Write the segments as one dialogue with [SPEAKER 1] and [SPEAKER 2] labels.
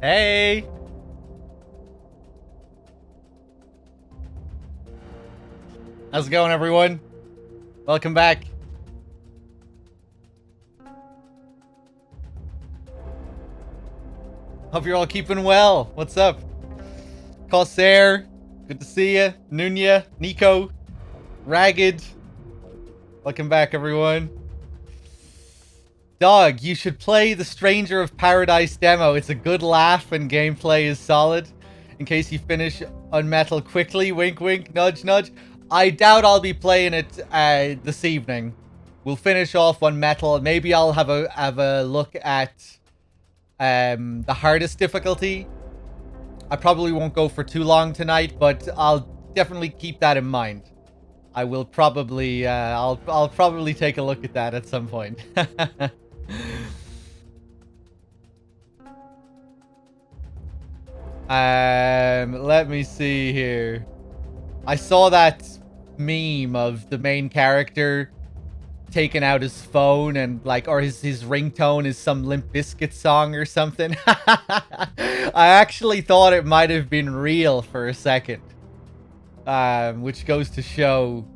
[SPEAKER 1] Hey! How's it going, everyone? Welcome back. Hope you're all keeping well. What's up? Corsair, good to see you. Nunya, Nico, Ragged. Welcome back, everyone. Dog, you should play the Stranger of Paradise demo. It's a good laugh and gameplay is solid. In case you finish UnMetal quickly, wink wink, nudge nudge. I doubt I'll be playing it this evening. We'll finish off UnMetal. Maybe I'll have a look at the hardest difficulty. I probably won't go for too long tonight, but I'll definitely keep that in mind. I will probably I'll probably take a look at that at some point. Let me see here. I saw that meme of the main character taking out his phone and or his ringtone is some Limp Bizkit song or something. I actually thought it might have been real for a second. Which goes to show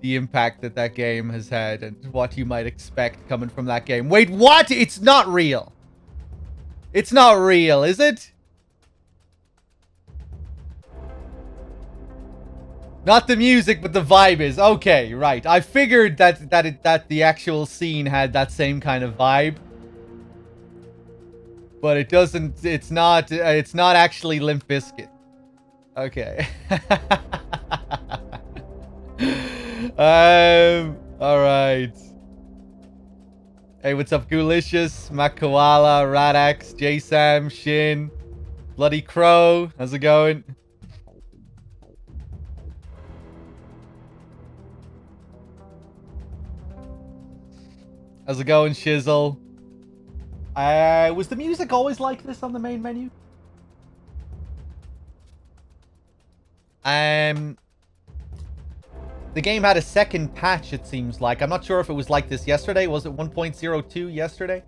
[SPEAKER 1] the impact that game has had and what you might expect coming from that game. Wait, what? It's not real. It's not real, is it? Not the music, but the vibe is. Okay, right. I figured that the actual scene had that same kind of vibe. But it doesn't, it's not actually Limp Bizkit. Okay. Alright. Hey, what's up, Goolicious, Mac Koala, Radax, J-Sam, Shin, Bloody Crow, how's it going? How's it going, Shizzle? Was the music always like this on the main menu? The game had a second patch, it seems like. I'm not sure if it was like this yesterday. Was it 1.02 yesterday?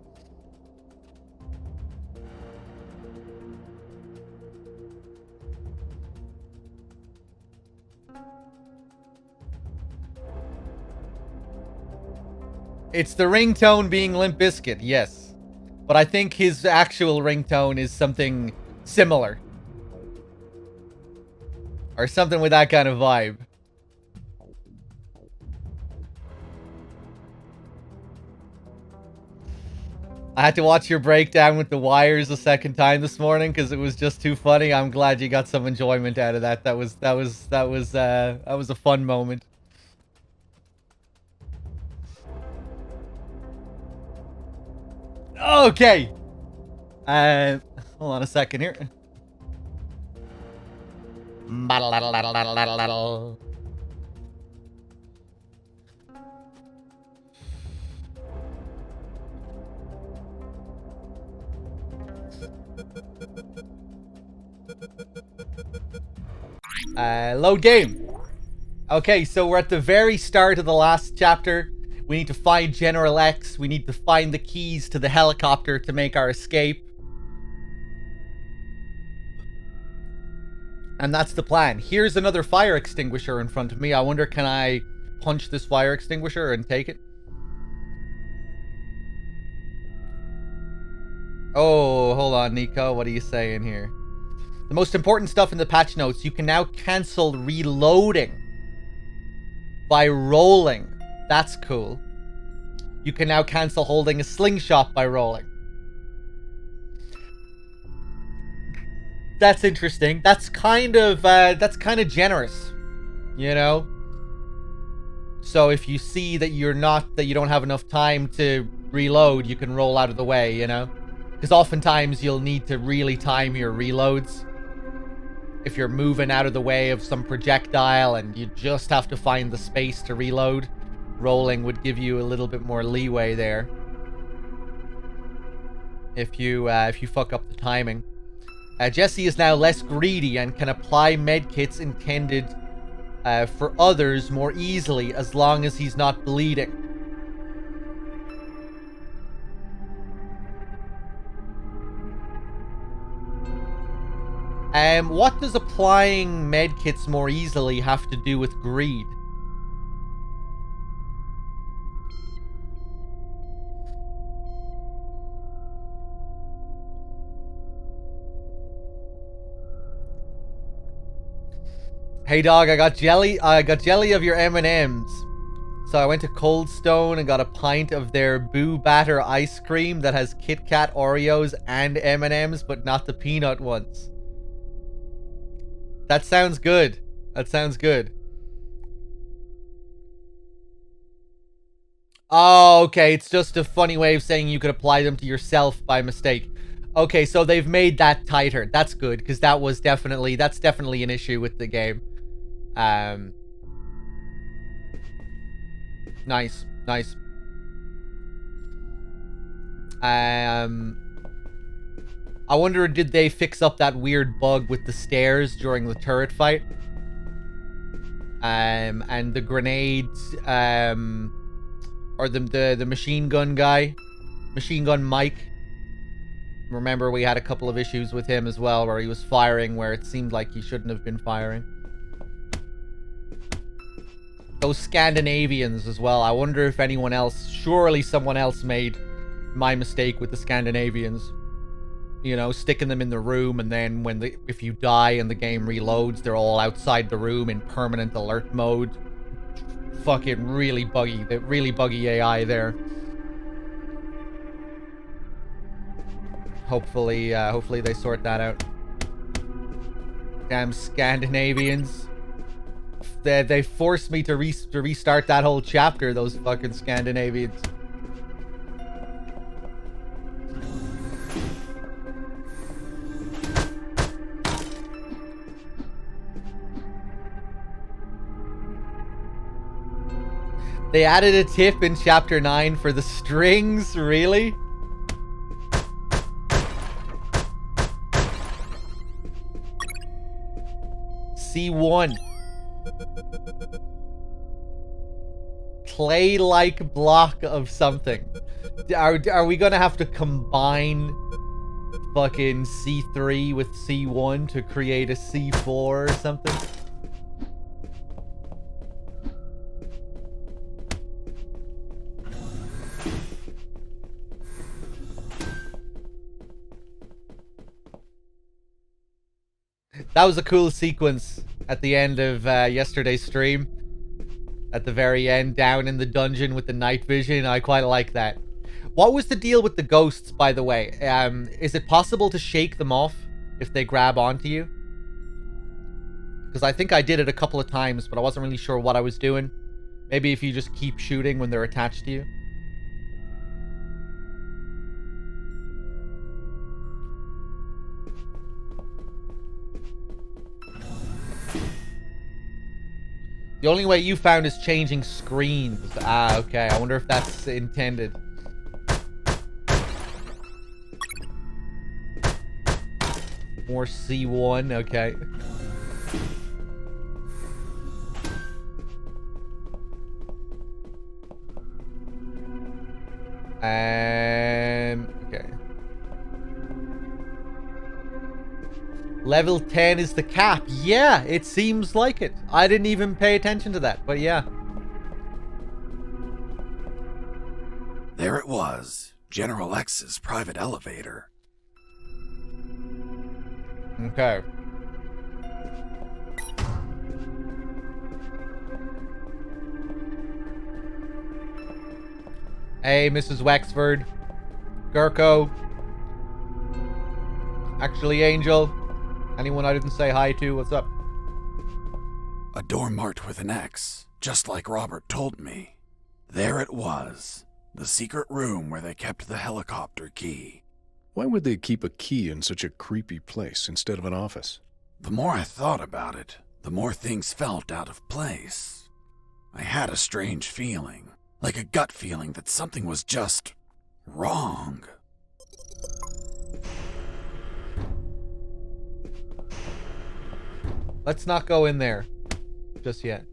[SPEAKER 1] It's the ringtone being Limp Bizkit, yes. But I think his actual ringtone is something similar. Or something with that kind of vibe. I had to watch your breakdown with the wires a second time this morning because it was just too funny. I'm glad you got some enjoyment out of that. That was a fun moment. Okay. Hold on a second here. Load game. Okay, so we're at the very start of the last chapter. We need to find General X. We need to find the keys to the helicopter to make our escape. And that's the plan. Here's another fire extinguisher in front of me. I wonder, can I punch this fire extinguisher and take it? Oh, hold on, Nico. What are you saying here? The most important stuff in the patch notes. You can now cancel reloading by rolling. That's cool. You can now cancel holding a slingshot by rolling. That's interesting. That's kind of generous, you know? So if you see that you don't have enough time to reload, you can roll out of the way, you know? Because oftentimes you'll need to really time your reloads. If you're moving out of the way of some projectile and you just have to find the space to reload, rolling would give you a little bit more leeway there. If you fuck up the timing. Jesse is now less greedy and can apply medkits intended for others more easily as long as he's not bleeding. What does applying medkits more easily have to do with greed? Hey dog, I got jelly of your M&Ms. So I went to Cold Stone and got a pint of their Boo Batter ice cream that has Kit Kat Oreos and M&Ms, but not the peanut ones. That sounds good. That sounds good. Oh, okay. It's just a funny way of saying you could apply them to yourself by mistake. Okay, so they've made that tighter. That's good, because that's definitely an issue with the game. Nice, nice. I wonder, did they fix up that weird bug with the stairs during the turret fight? And the grenades, or the machine gun guy, Machine Gun Mike. Remember, we had a couple of issues with him as well, where he was firing where it seemed like he shouldn't have been firing. Those Scandinavians as well. I wonder if anyone else, surely someone else made my mistake with the Scandinavians. You know, sticking them in the room, and then if you die and the game reloads, they're all outside the room in permanent alert mode. Fucking really buggy. The really buggy AI there. Hopefully they sort that out. Damn Scandinavians. They forced me to restart that whole chapter, those fucking Scandinavians. They added a tip in Chapter 9 for the strings, really? C1. Clay-like block of something. Are we gonna have to combine fucking C3 with C1 to create a C4 or something? That was a cool sequence at the end of yesterday's stream. At the very end, down in the dungeon with the night vision. I quite like that. What was the deal with the ghosts, by the way? Is it possible to shake them off if they grab onto you? Because I think I did it a couple of times, but I wasn't really sure what I was doing. Maybe if you just keep shooting when they're attached to you. The only way you found is changing screens. Ah, okay. I wonder if that's intended. More C1, okay. Okay. Level 10 is the cap. Yeah, it seems like it. I didn't even pay attention to that, but yeah.
[SPEAKER 2] There it was. General X's private elevator.
[SPEAKER 1] Okay. Hey, Mrs. Wexford. Gurko. Actually, Angel. Anyone I didn't say hi to, what's up?
[SPEAKER 2] A door marked with an X, just like Robert told me. There it was. The secret room where they kept the helicopter key.
[SPEAKER 3] Why would they keep a key in such a creepy place instead of an office?
[SPEAKER 2] The more I thought about it, the more things felt out of place. I had a strange feeling, like a gut feeling that something was just wrong.
[SPEAKER 1] Let's not go in there just yet.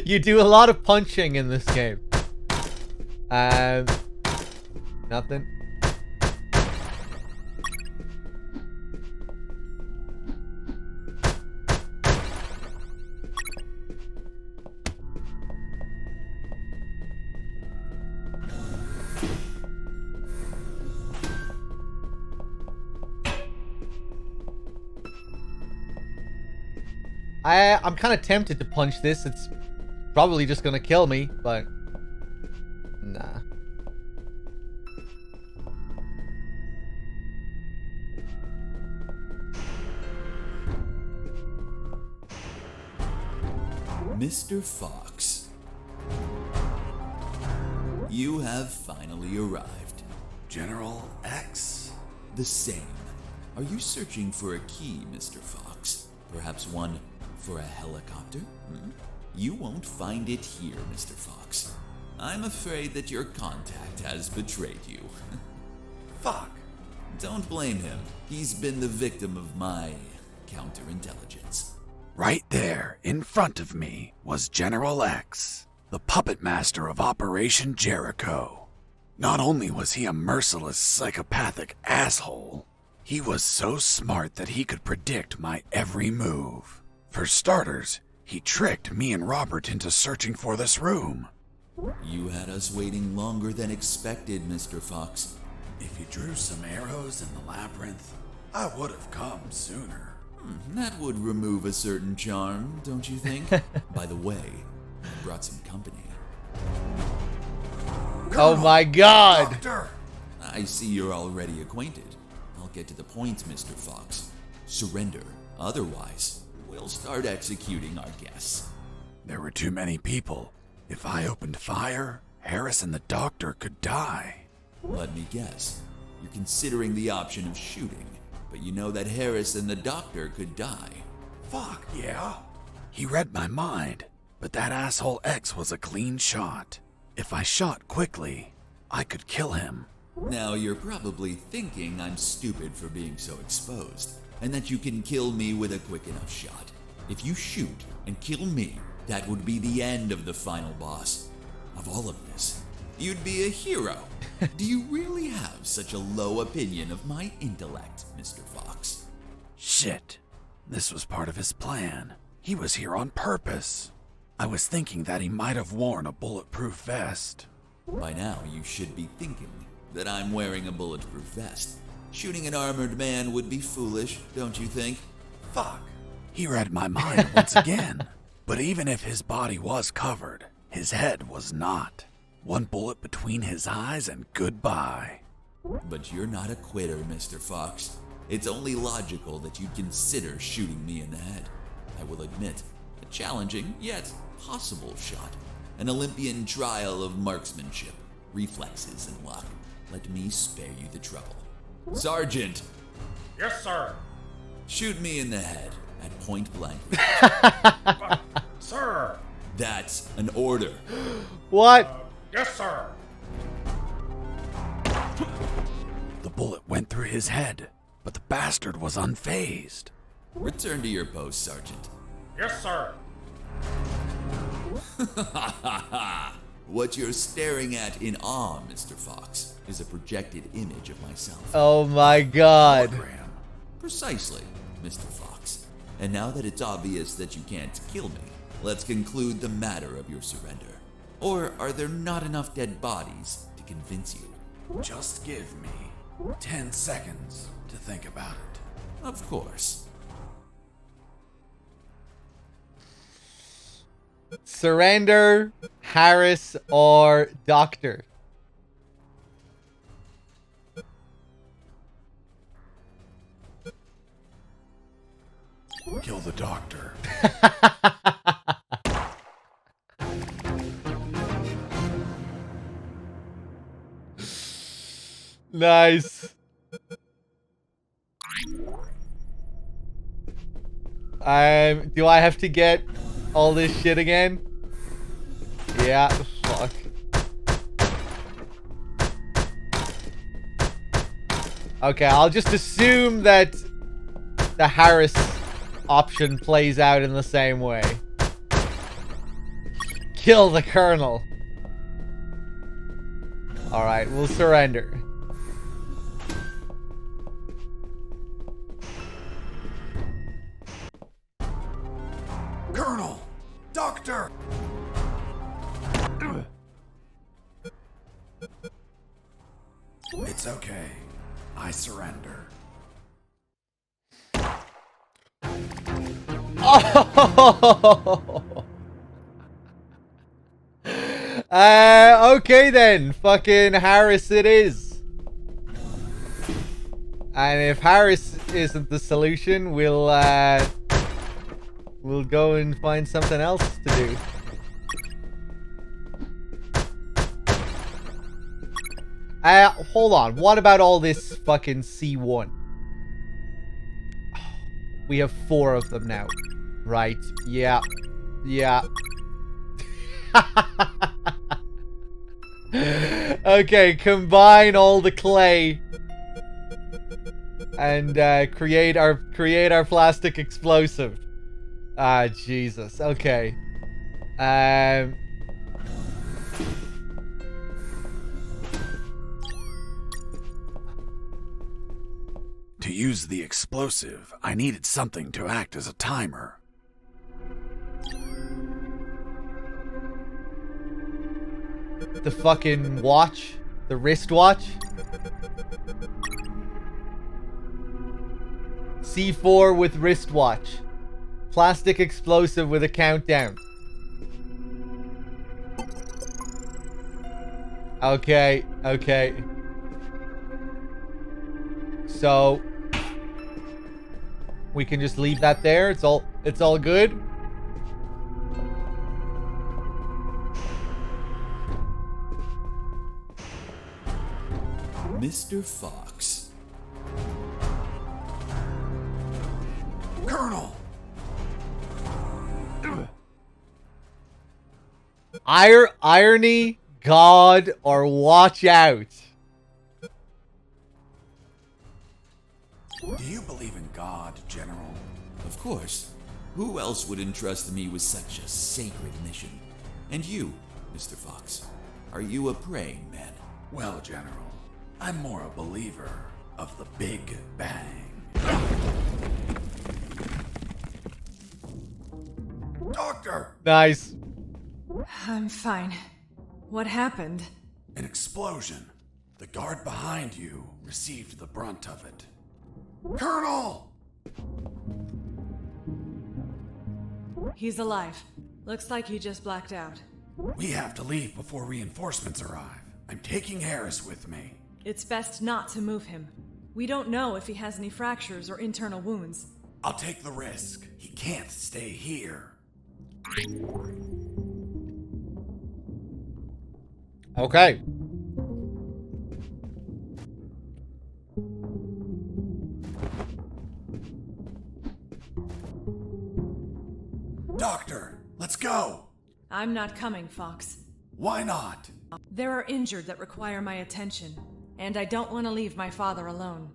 [SPEAKER 1] You do a lot of punching in this game. Nothing. I'm kind of tempted to punch this. It's probably just gonna kill me, but nah.
[SPEAKER 4] Mr. Fox, you have finally arrived.
[SPEAKER 2] General X?
[SPEAKER 4] The same. Are you searching for a key, Mr. Fox? Perhaps one for a helicopter? You won't find it here, Mr. Fox. I'm afraid that your contact has betrayed you.
[SPEAKER 2] Fuck.
[SPEAKER 4] Don't blame him. He's been the victim of my counterintelligence.
[SPEAKER 2] Right there, in front of me, was General X, the puppet master of Operation Jericho. Not only was he a merciless, psychopathic asshole, he was so smart that he could predict my every move. For starters, he tricked me and Robert into searching for this room.
[SPEAKER 4] You had us waiting longer than expected, Mr. Fox.
[SPEAKER 2] If you drew some arrows in the labyrinth, I would have come sooner.
[SPEAKER 4] That would remove a certain charm, don't you think? By the way, I brought some company.
[SPEAKER 1] Oh my god!
[SPEAKER 2] Doctor!
[SPEAKER 4] I see you're already acquainted. I'll get to the point, Mr. Fox. Surrender. Otherwise, we'll start executing our guests.
[SPEAKER 2] There were too many people. If I opened fire, Harris and the doctor could die.
[SPEAKER 4] Let me guess. You're considering the option of shooting, but you know that Harris and the doctor could die.
[SPEAKER 2] Fuck, yeah. He read my mind, but that asshole X was a clean shot. If I shot quickly, I could kill him.
[SPEAKER 4] Now you're probably thinking I'm stupid for being so exposed, and that you can kill me with a quick enough shot. If you shoot and kill me, that would be the end of the final boss. Of all of this, you'd be a hero. Do you really have such a low opinion of my intellect, Mr. Fox?
[SPEAKER 2] Shit. This was part of his plan. He was here on purpose. I was thinking that he might have worn a bulletproof vest.
[SPEAKER 4] By now, you should be thinking that I'm wearing a bulletproof vest. Shooting an armored man would be foolish, don't you think?
[SPEAKER 2] Fuck. He read my mind once again. But even if his body was covered, his head was not. One bullet between his eyes and goodbye.
[SPEAKER 4] But you're not a quitter, Mr. Fox. It's only logical that you'd consider shooting me in the head. I will admit, a challenging yet possible shot. An Olympian trial of marksmanship, reflexes, and luck. Let me spare you the trouble. Sergeant!
[SPEAKER 5] Yes, sir.
[SPEAKER 4] Shoot me in the head at point blank.
[SPEAKER 5] But, sir.
[SPEAKER 4] That's an order.
[SPEAKER 1] What?
[SPEAKER 5] Yes, sir.
[SPEAKER 2] The bullet went through his head, but the bastard was unfazed.
[SPEAKER 4] Return to your post, Sergeant.
[SPEAKER 5] Yes, sir.
[SPEAKER 4] What you're staring at in awe, Mr. Fox, is a projected image of myself.
[SPEAKER 1] Oh my god.
[SPEAKER 2] Graham.
[SPEAKER 4] Precisely, Mr. Fox. And now that it's obvious that you can't kill me, let's conclude the matter of your surrender. Or are there not enough dead bodies to convince you?
[SPEAKER 2] Just give me 10 seconds to think about it.
[SPEAKER 4] Of course.
[SPEAKER 1] Surrender, Harris, or Doctor?
[SPEAKER 2] Kill the doctor.
[SPEAKER 1] Nice. Do I have to get all this shit again? Yeah, fuck. Okay, I'll just assume that the Harris option plays out in the same way. Kill the Colonel. Alright, we'll surrender.
[SPEAKER 2] Colonel! Doctor! It's okay. I surrender.
[SPEAKER 1] Oh! Okay then. Fucking Harris it is. And if Harris isn't the solution, we'll go and find something else to do. Hold on. What about all this fucking C1? We have 4 of them now. Right. Yeah. Yeah. Okay, combine all the clay and create our plastic explosive. Ah, Jesus. Okay.
[SPEAKER 2] To use the explosive, I needed something to act as a timer.
[SPEAKER 1] The fucking watch? The wristwatch? C4 with wristwatch. Plastic explosive with a countdown. Okay, okay. So we can just leave that there. It's all good.
[SPEAKER 4] Mr. Fox.
[SPEAKER 2] Colonel!
[SPEAKER 1] Irony, God, or watch out.
[SPEAKER 2] Do you believe in God, General?
[SPEAKER 4] Of course. Who else would entrust me with such a sacred mission? And you, Mr. Fox, are you a praying man?
[SPEAKER 2] Well, General, I'm more a believer of the Big Bang. Doctor!
[SPEAKER 1] Nice.
[SPEAKER 6] I'm fine. What happened?
[SPEAKER 2] An explosion. The guard behind you received the brunt of it. Colonel!
[SPEAKER 6] He's alive. Looks like he just blacked out.
[SPEAKER 2] We have to leave before reinforcements arrive. I'm taking Harris with me.
[SPEAKER 6] It's best not to move him. We don't know if he has any fractures or internal wounds.
[SPEAKER 2] I'll take the risk. He can't stay here.
[SPEAKER 1] Okay.
[SPEAKER 2] Doctor, let's go.
[SPEAKER 6] I'm not coming, Fox.
[SPEAKER 2] Why not?
[SPEAKER 6] There are injured that require my attention, and I don't want to leave my father alone.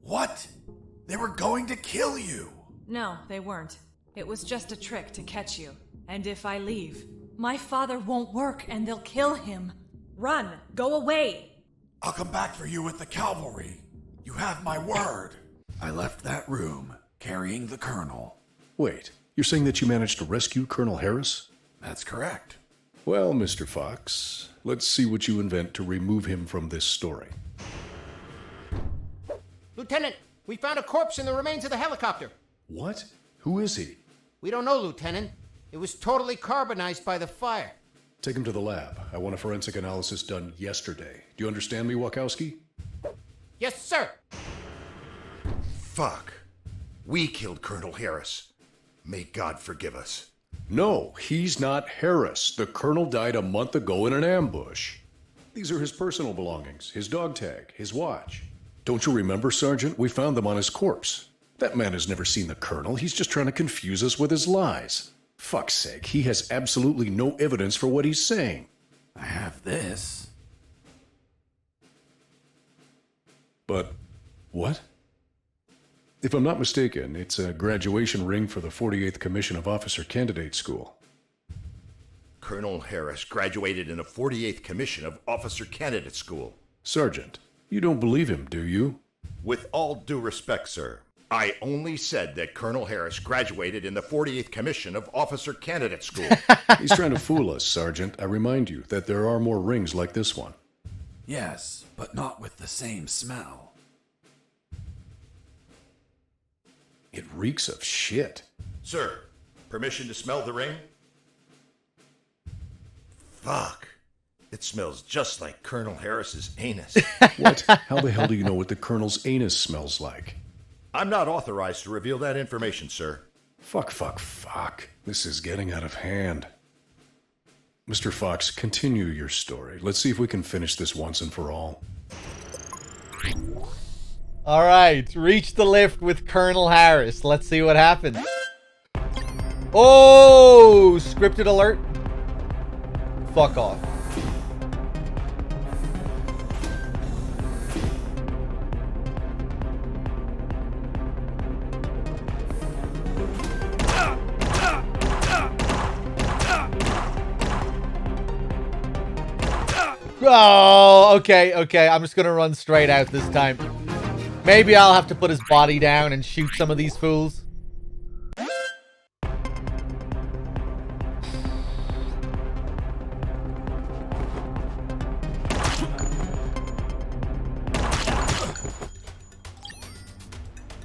[SPEAKER 2] What? They were going to kill you.
[SPEAKER 6] No, they weren't. It was just a trick to catch you. And if I leave, my father won't work and they'll kill him. Run! Go away!
[SPEAKER 2] I'll come back for you with the cavalry. You have my word. I left that room carrying the Colonel.
[SPEAKER 3] Wait, you're saying that you managed to rescue Colonel Harris?
[SPEAKER 2] That's correct.
[SPEAKER 3] Well, Mr. Fox, let's see what you invent to remove him from this story.
[SPEAKER 7] Lieutenant, we found a corpse in the remains of the helicopter.
[SPEAKER 3] What? Who is he?
[SPEAKER 7] We don't know, Lieutenant. It was totally carbonized by the fire.
[SPEAKER 3] Take him to the lab. I want a forensic analysis done yesterday. Do you understand me, Wachowski?
[SPEAKER 7] Yes, sir.
[SPEAKER 5] Fuck. We killed Colonel Harris. May God forgive us.
[SPEAKER 3] No, he's not Harris. The colonel died a month ago in an ambush. These are his personal belongings, his dog tag, his watch. Don't you remember, Sergeant? We found them on his corpse. That man has never seen the colonel. He's just trying to confuse us with his lies. Fuck's sake, he has absolutely no evidence for what he's saying.
[SPEAKER 2] I have this.
[SPEAKER 3] But what? If I'm not mistaken, it's a graduation ring for the 48th Commission of Officer Candidate School.
[SPEAKER 5] Colonel Harris graduated in the 48th Commission of Officer Candidate School.
[SPEAKER 3] Sergeant, you don't believe him, do you?
[SPEAKER 5] With all due respect, sir, I only said that Colonel Harris graduated in the 48th Commission of Officer Candidate School.
[SPEAKER 3] He's trying to fool us, Sergeant. I remind you that there are more rings like this one.
[SPEAKER 2] Yes, but not with the same smell.
[SPEAKER 3] It reeks of shit.
[SPEAKER 5] Sir, permission to smell the ring? Fuck. It smells just like Colonel Harris's anus.
[SPEAKER 3] What? How the hell do you know what the Colonel's anus smells like?
[SPEAKER 5] I'm not authorized to reveal that information, sir.
[SPEAKER 3] Fuck. This is getting out of hand. Mr. Fox, continue your story. Let's see if we can finish this once and for all.
[SPEAKER 1] All right, reach the lift with Colonel Harris. Let's see what happens. Oh, scripted alert. Fuck off. Oh, okay. I'm just gonna run straight out this time. Maybe I'll have to put his body down and shoot some of these fools.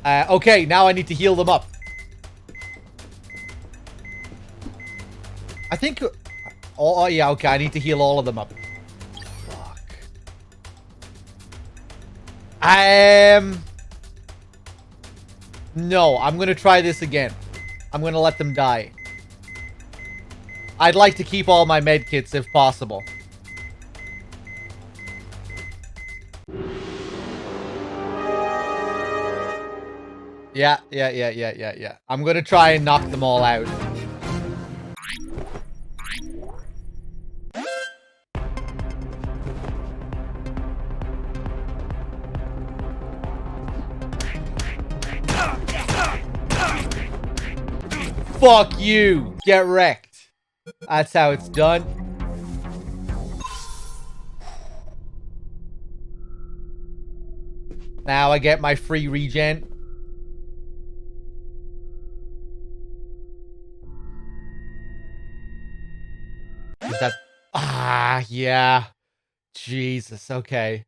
[SPEAKER 1] Okay, now I need to heal them up. I think... Oh, yeah, okay, I need to heal all of them up. Fuck. No, I'm gonna try this again. I'm gonna let them die. I'd like to keep all my medkits if possible. Yeah. I'm gonna try and knock them all out. Fuck you! Get wrecked. That's how it's done. Now I get my free regen. Is that... Ah, yeah. Jesus, okay.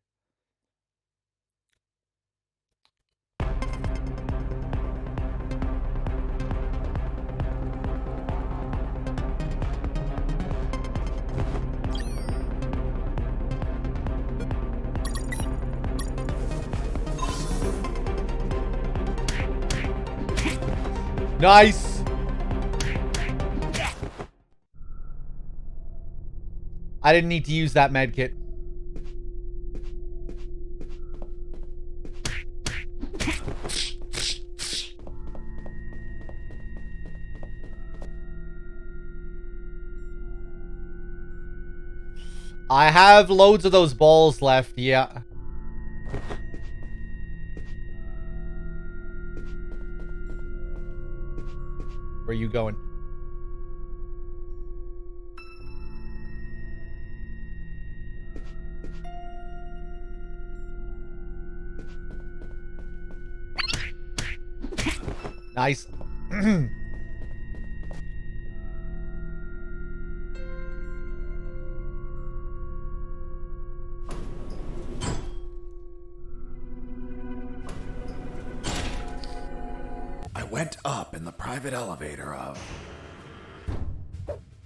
[SPEAKER 1] Nice. I didn't need to use that medkit. I have loads of those balls left, yeah. Where are you going? Nice.
[SPEAKER 2] I went up in the private elevator of...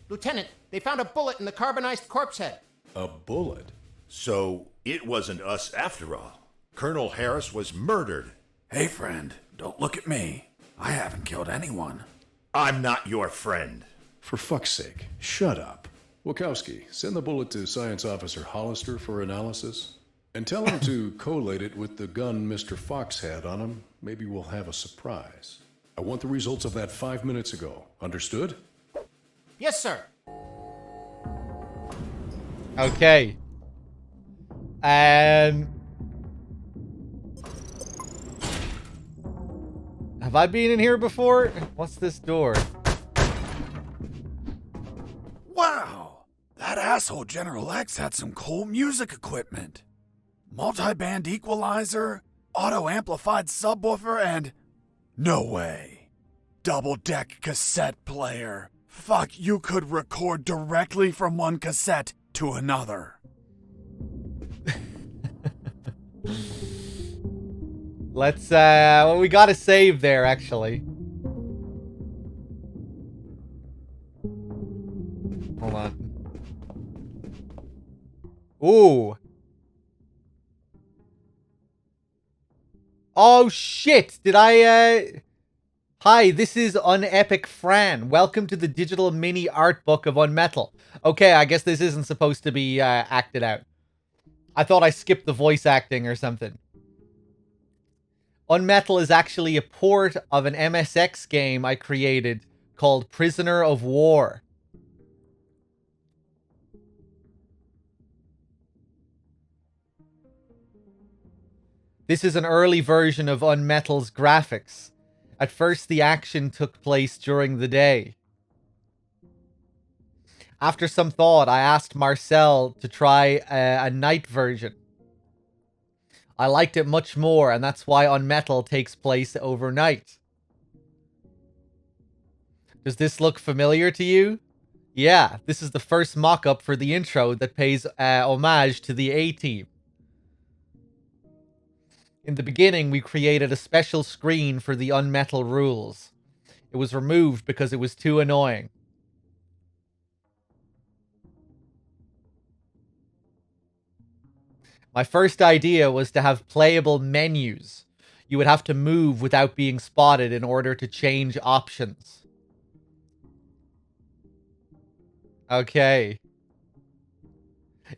[SPEAKER 7] Lieutenant, they found a bullet in the carbonized corpse head.
[SPEAKER 3] A bullet?
[SPEAKER 5] So it wasn't us after all. Colonel Harris was murdered.
[SPEAKER 2] Hey, friend, don't look at me. I haven't killed anyone.
[SPEAKER 5] I'm not your friend.
[SPEAKER 3] For fuck's sake, shut up. Wachowski, send the bullet to Science Officer Hollister for analysis. And tell him to collate it with the gun Mr. Fox had on him. Maybe we'll have a surprise. I want the results of that 5 minutes ago. Understood?
[SPEAKER 7] Yes, sir.
[SPEAKER 1] Okay. Have I been in here before? What's this door?
[SPEAKER 2] Wow! asshole General X had some cool music equipment. Multi-band equalizer, auto-amplified subwoofer, and... no way. Double-deck cassette player. Fuck, you could record directly from one cassette to another.
[SPEAKER 1] Let's, well, we gotta save there, actually. Hold on. Ooh. Oh, shit! Did I, Hi, this is Unepic Fran. Welcome to the digital mini art book of UnMetal. Okay, I guess this isn't supposed to be, acted out. I thought I skipped the voice acting or something. UnMetal is actually a port of an MSX game I created called Prisoner of War. This is an early version of UnMetal's graphics. At first, the action took place during the day. After some thought, I asked Marcel to try a night version. I liked it much more, and that's why UnMetal takes place overnight. Does this look familiar to you? Yeah, this is the first mock-up for the intro that pays homage to the A-Team. In the beginning, we created a special screen for the UnMetal rules. It was removed because it was too annoying. My first idea was to have playable menus. You would have to move without being spotted in order to change options. Okay.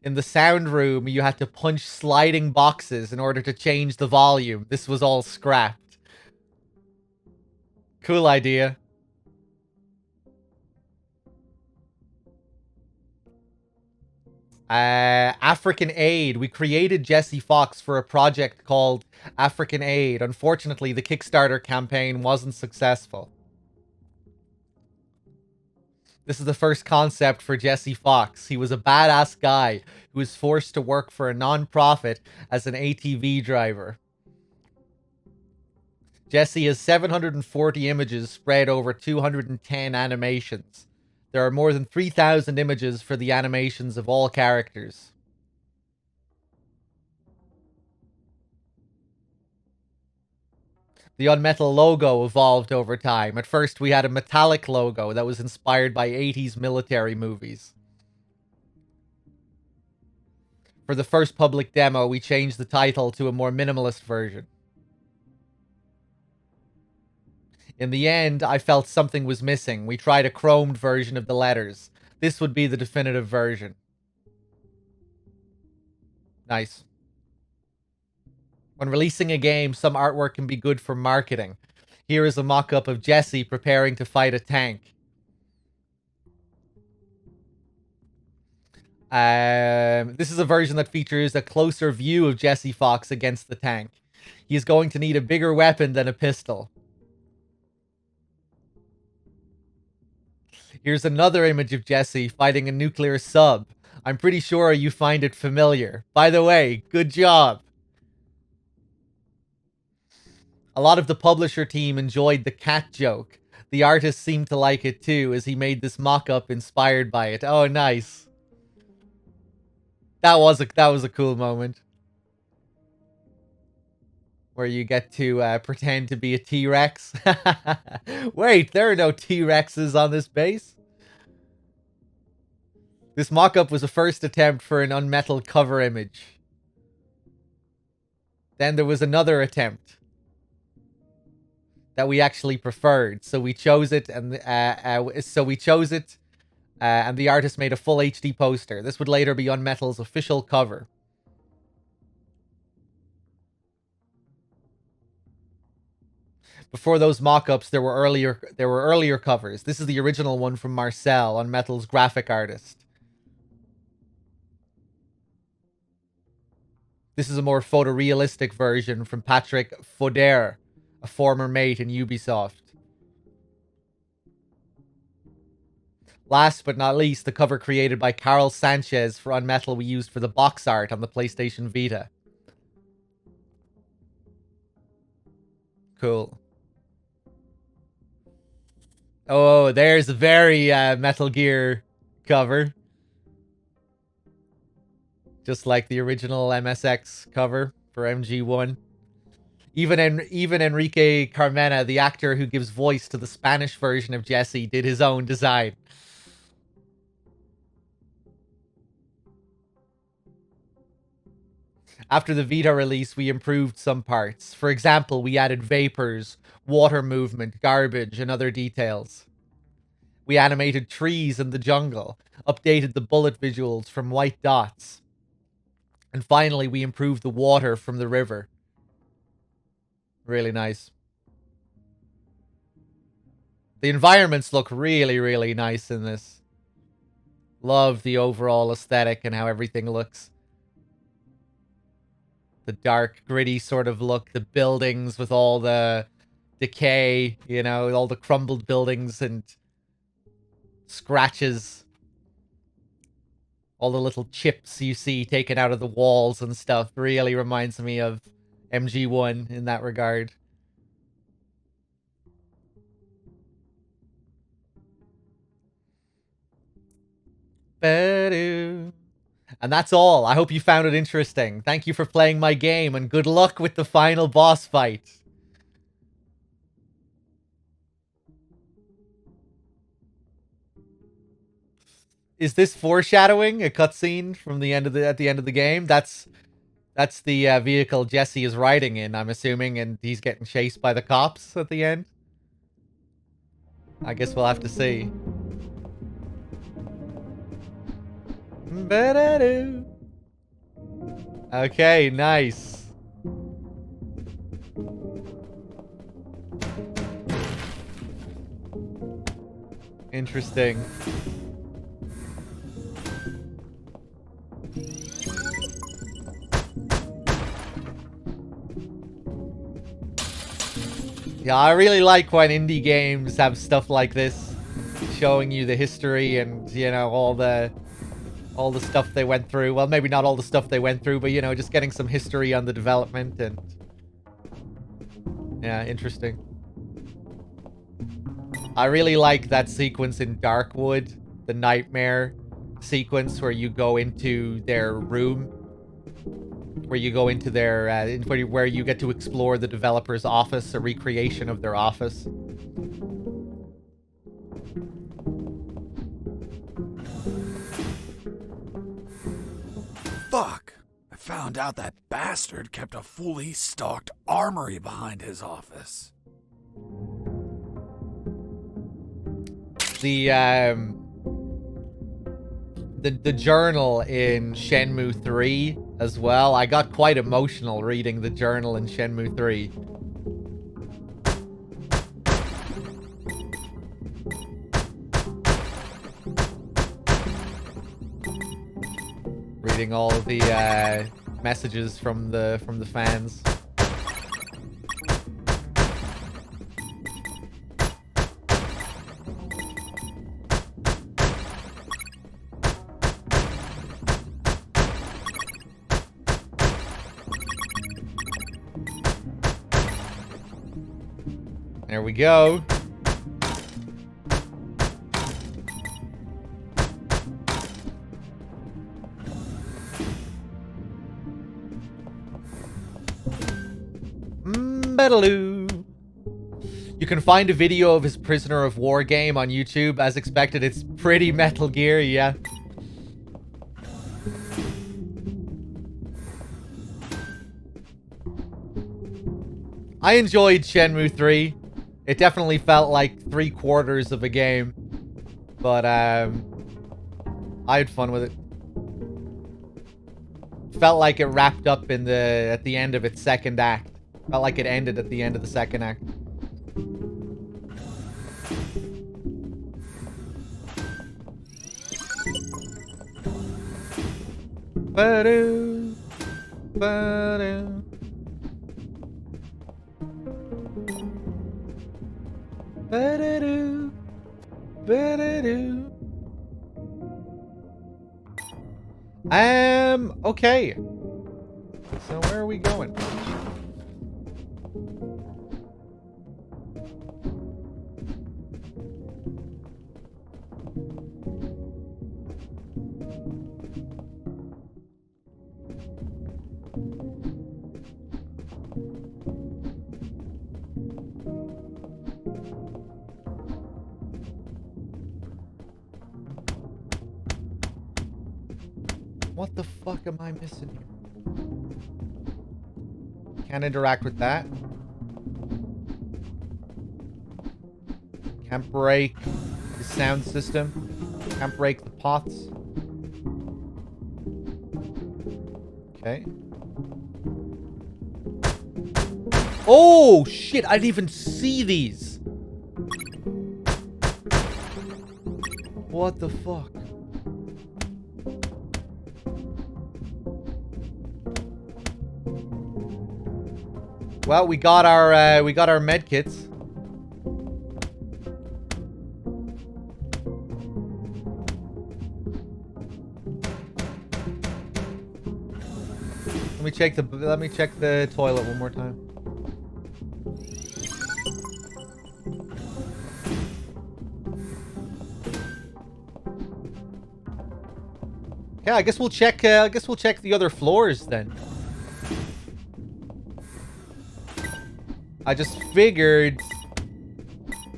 [SPEAKER 1] In the sound room, you had to punch sliding boxes in order to change the volume. This was all scrapped. Cool idea. African Aid. We created Jesse Fox for a project called African Aid. Unfortunately, the Kickstarter campaign wasn't successful. This is the first concept for Jesse Fox. He was a badass guy who was forced to work for a non-profit as an ATV driver. Jesse has 740 images spread over 210 animations. There are more than 3,000 images for the animations of all characters. The UnMetal logo evolved over time. At first, we had a metallic logo that was inspired by 80s military movies. For the first public demo, we changed the title to a more minimalist version. In the end, I felt something was missing. We tried a chromed version of the letters. This would be the definitive version. Nice. When releasing a game, some artwork can be good for marketing. Here is a mock-up of Jesse preparing to fight a tank. This is a version that features a closer view of Jesse Fox against the tank. He is going to need a bigger weapon than a pistol. Here's another image of Jesse fighting a nuclear sub. I'm pretty sure you find it familiar. By the way, good job. A lot of the publisher team enjoyed the cat joke. The artist seemed to like it too, as he made this mock-up inspired by it. Oh, nice. That was a cool moment. Where you get to pretend to be a T-Rex. Wait, there are no T-Rexes on this base. This mock-up was a first attempt for an UnMetal cover image. Then there was another attempt that we actually preferred, so we chose it, and and the artist made a full HD poster. This would later be UnMetal's official cover. Before those mock-ups, there were earlier covers. This is the original one from Marcel, UnMetal's graphic artist. This is a more photorealistic version from Patrick Fauder, a former mate in Ubisoft. Last but not least, the cover created by Carl Sanchez for UnMetal we used for the box art on the PlayStation Vita. Cool. Oh, there's a very Metal Gear cover. Just like the original MSX cover for MG1. Even Enrique Carmena, the actor who gives voice to the Spanish version of Jesse, did his own design. After the Vita release, we improved some parts. For example, we added vapors, water movement, garbage, and other details. We animated trees in the jungle, updated the bullet visuals from white dots. And finally, we improved the water from the river. Really nice. The environments look really, really nice in this. Love the overall aesthetic and how everything looks. The dark, gritty sort of look. The buildings with all the decay, you know, all the crumbled buildings and scratches. All the little chips you see taken out of the walls and stuff really reminds me of MG1 in that regard. And that's all. I hope you found it interesting. Thank you for playing my game, and good luck with the final boss fight. Is this foreshadowing a cutscene from the end of at the end of the game? That's the vehicle Jesse is riding in, I'm assuming, and he's getting chased by the cops at the end. I guess we'll have to see. Okay, nice. Interesting. Yeah, I really like when indie games have stuff like this, showing you the history and, you know, all the stuff they went through. Well, maybe not all the stuff they went through, but, you know, just getting some history on the development and... yeah, interesting. I really like that sequence in Darkwood, the nightmare sequence where you go into their room, where you go into their, where you get to explore the developer's office, a recreation of their office.
[SPEAKER 2] Fuck! I found out that bastard kept a fully stocked armory behind his office.
[SPEAKER 1] The journal in Shenmue 3 as well. I got quite emotional reading the journal in Shenmue 3. Reading all of the messages from the fans. There we go. Metaloo. You can find a video of his Prisoner of War game on YouTube. As expected, it's pretty Metal Gear, yeah. I enjoyed Shenmue 3. It definitely felt like 3/4 of a game. But, I had fun with it. Felt like it wrapped up at the end of its second act. Felt like it ended at the end of the second act. Ba-doo, ba-doo. Ba-da-doo, ba-da-doo. Okay. So where are we going? What the fuck am I missing here? Can't interact with that. Can't break the sound system. Can't break the pots. Okay. Oh, shit. I didn't even see these. What the fuck? Well, we got our med kits. Let me check the toilet one more time. Yeah, I guess we'll check the other floors then. I just figured,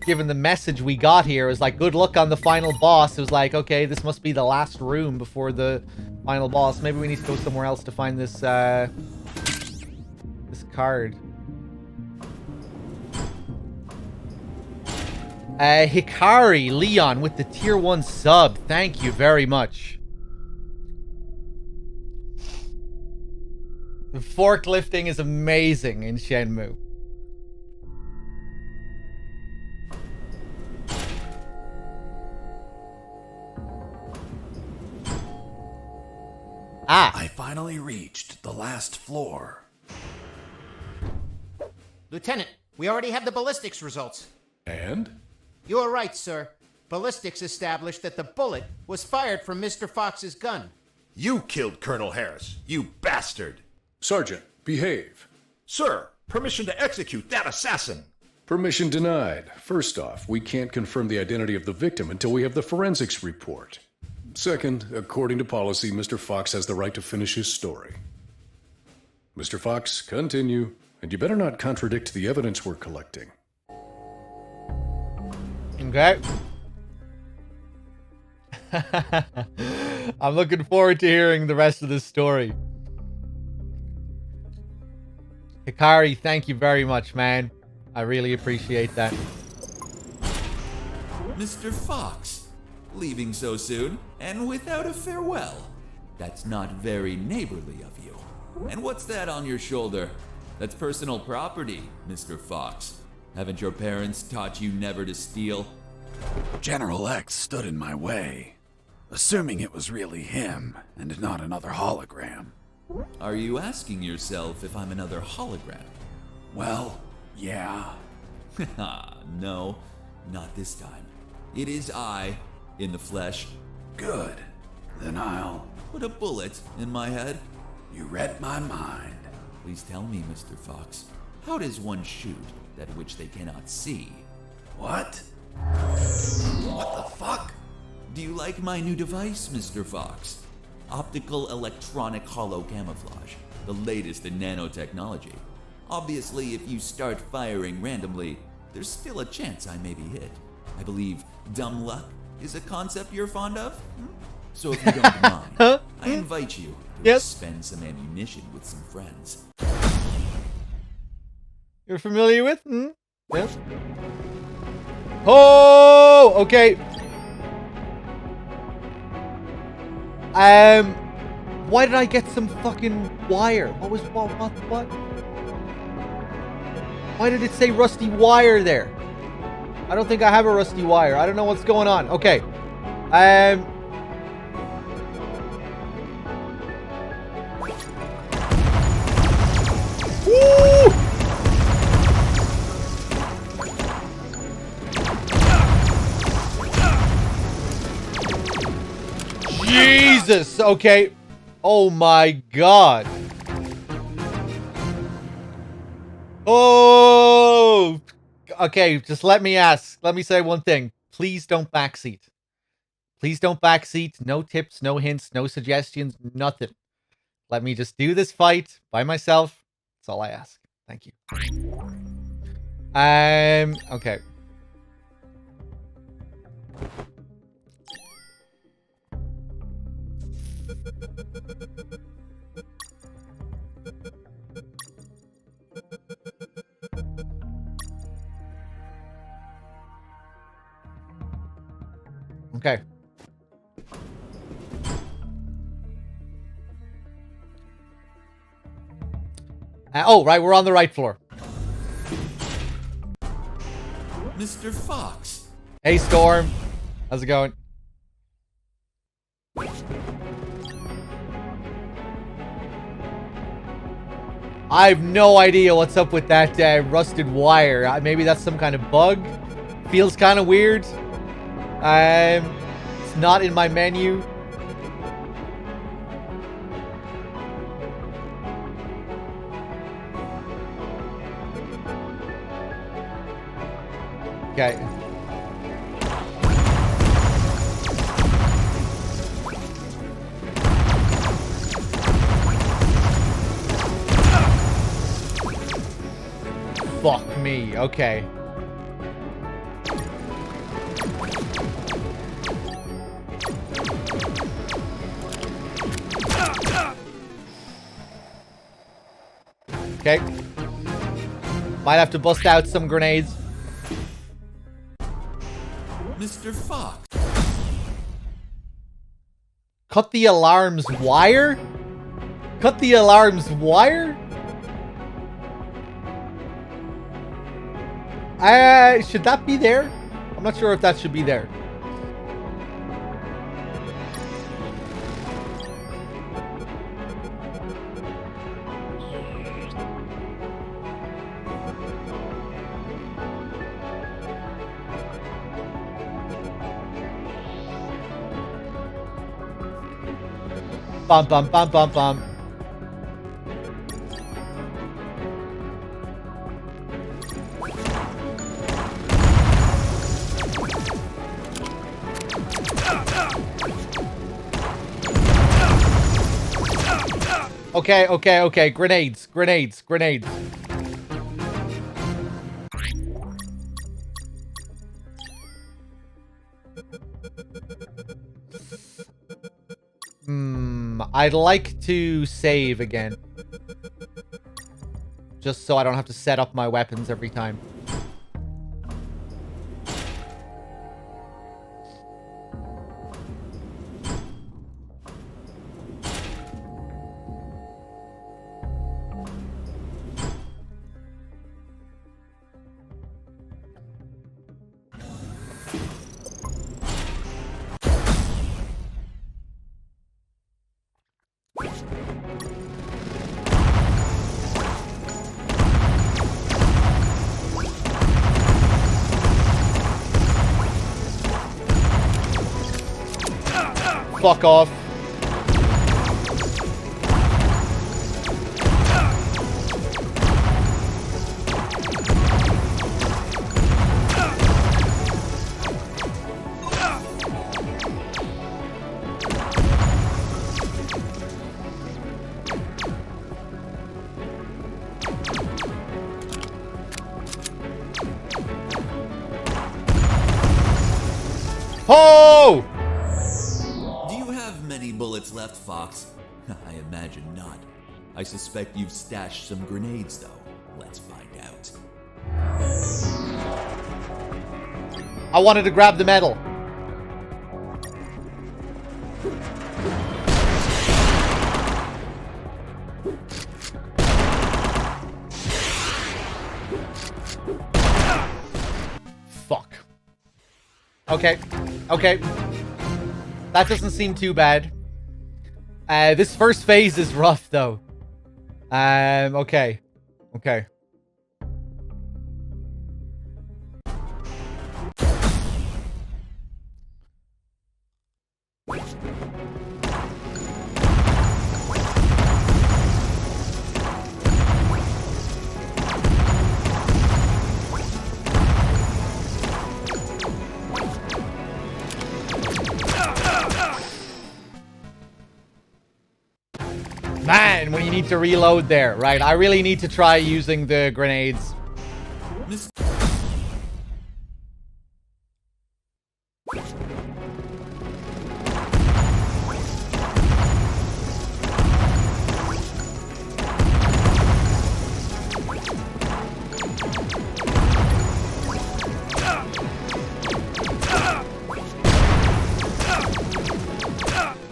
[SPEAKER 1] given the message we got here, it was like, good luck on the final boss. It was like, okay, this must be the last room before the final boss. Maybe we need to go somewhere else to find this, this card. Hikari Leon with the tier 1 sub. Thank you very much. The forklifting is amazing in Shenmue.
[SPEAKER 2] I finally reached the last floor.
[SPEAKER 7] Lieutenant, we already have the ballistics results.
[SPEAKER 3] And?
[SPEAKER 7] You are right, sir. Ballistics established that the bullet was fired from Mr. Fox's gun.
[SPEAKER 5] You killed Colonel Harris, you bastard!
[SPEAKER 3] Sergeant, behave.
[SPEAKER 5] Sir, permission to execute that assassin!
[SPEAKER 3] Permission denied. First off, we can't confirm the identity of the victim until we have the forensics report. Second, according to policy, Mr. Fox has the right to finish his story. Mr. Fox, continue. And you better not contradict the evidence we're collecting.
[SPEAKER 1] Okay. I'm looking forward to hearing the rest of this story. Hikari, thank you very much, man. I really appreciate that.
[SPEAKER 4] Mr. Fox, leaving so soon and without a farewell. That's not very neighborly of you. And what's that on your shoulder? That's personal property, Mr. Fox. Haven't your parents taught you never to steal?
[SPEAKER 2] General X stood in my way, assuming it was really him and not another hologram.
[SPEAKER 4] Are you asking yourself if I'm another hologram?
[SPEAKER 2] Well, yeah.
[SPEAKER 4] No, not this time. It is I, in the flesh.
[SPEAKER 2] Good. Then I'll...
[SPEAKER 4] Put a bullet in my head.
[SPEAKER 2] You read my mind.
[SPEAKER 4] Please tell me, Mr. Fox, how does one shoot that which they cannot see?
[SPEAKER 2] What? What the fuck?
[SPEAKER 4] Do you like my new device, Mr. Fox? Optical electronic hollow camouflage, the latest in nanotechnology. Obviously, if you start firing randomly, there's still a chance I may be hit. I believe dumb luck is a concept you're fond of? So if you don't mind, I invite you to spend some ammunition with some friends.
[SPEAKER 1] You're familiar with? Yes. Oh, okay. Why did I get some fucking wire? What? Why did it say rusty wire there? I don't think I have a rusty wire. I don't know what's going on. Okay. Woo! Jesus. Okay. Oh my god. Oh! Okay, just let me ask. Let me say one thing. Please don't backseat. Please don't backseat. No tips, no hints, no suggestions, nothing. Let me just do this fight by myself. That's all I ask. Thank you. Okay. Okay. Oh, right, we're on the right floor.
[SPEAKER 4] Mr. Fox.
[SPEAKER 1] Hey, Storm. How's it going? I have no idea what's up with that rusted wire. Maybe that's some kind of bug. Feels kind of weird. It's not in my menu. Okay. Fuck me. Okay. Okay. Might have to bust out some grenades.
[SPEAKER 4] Mr. Fox.
[SPEAKER 1] Cut the alarm's wire? Cut the alarm's wire? Should that be there? I'm not sure if that should be there. Bum bum bum bum bum. Okay, okay, okay. Grenades, grenades, grenades. I'd like to save again. Just so I don't have to set up my weapons every time. Fuck off. Oh!
[SPEAKER 4] Do you have many bullets left, Fox? I imagine not. I suspect you've stashed some grenades, though. Let's find out.
[SPEAKER 1] I wanted to grab the medal. Fuck. Okay. Okay. That doesn't seem too bad. This first phase is rough, though. Okay. Okay. need to reload there. Right, I really need to try using the grenades.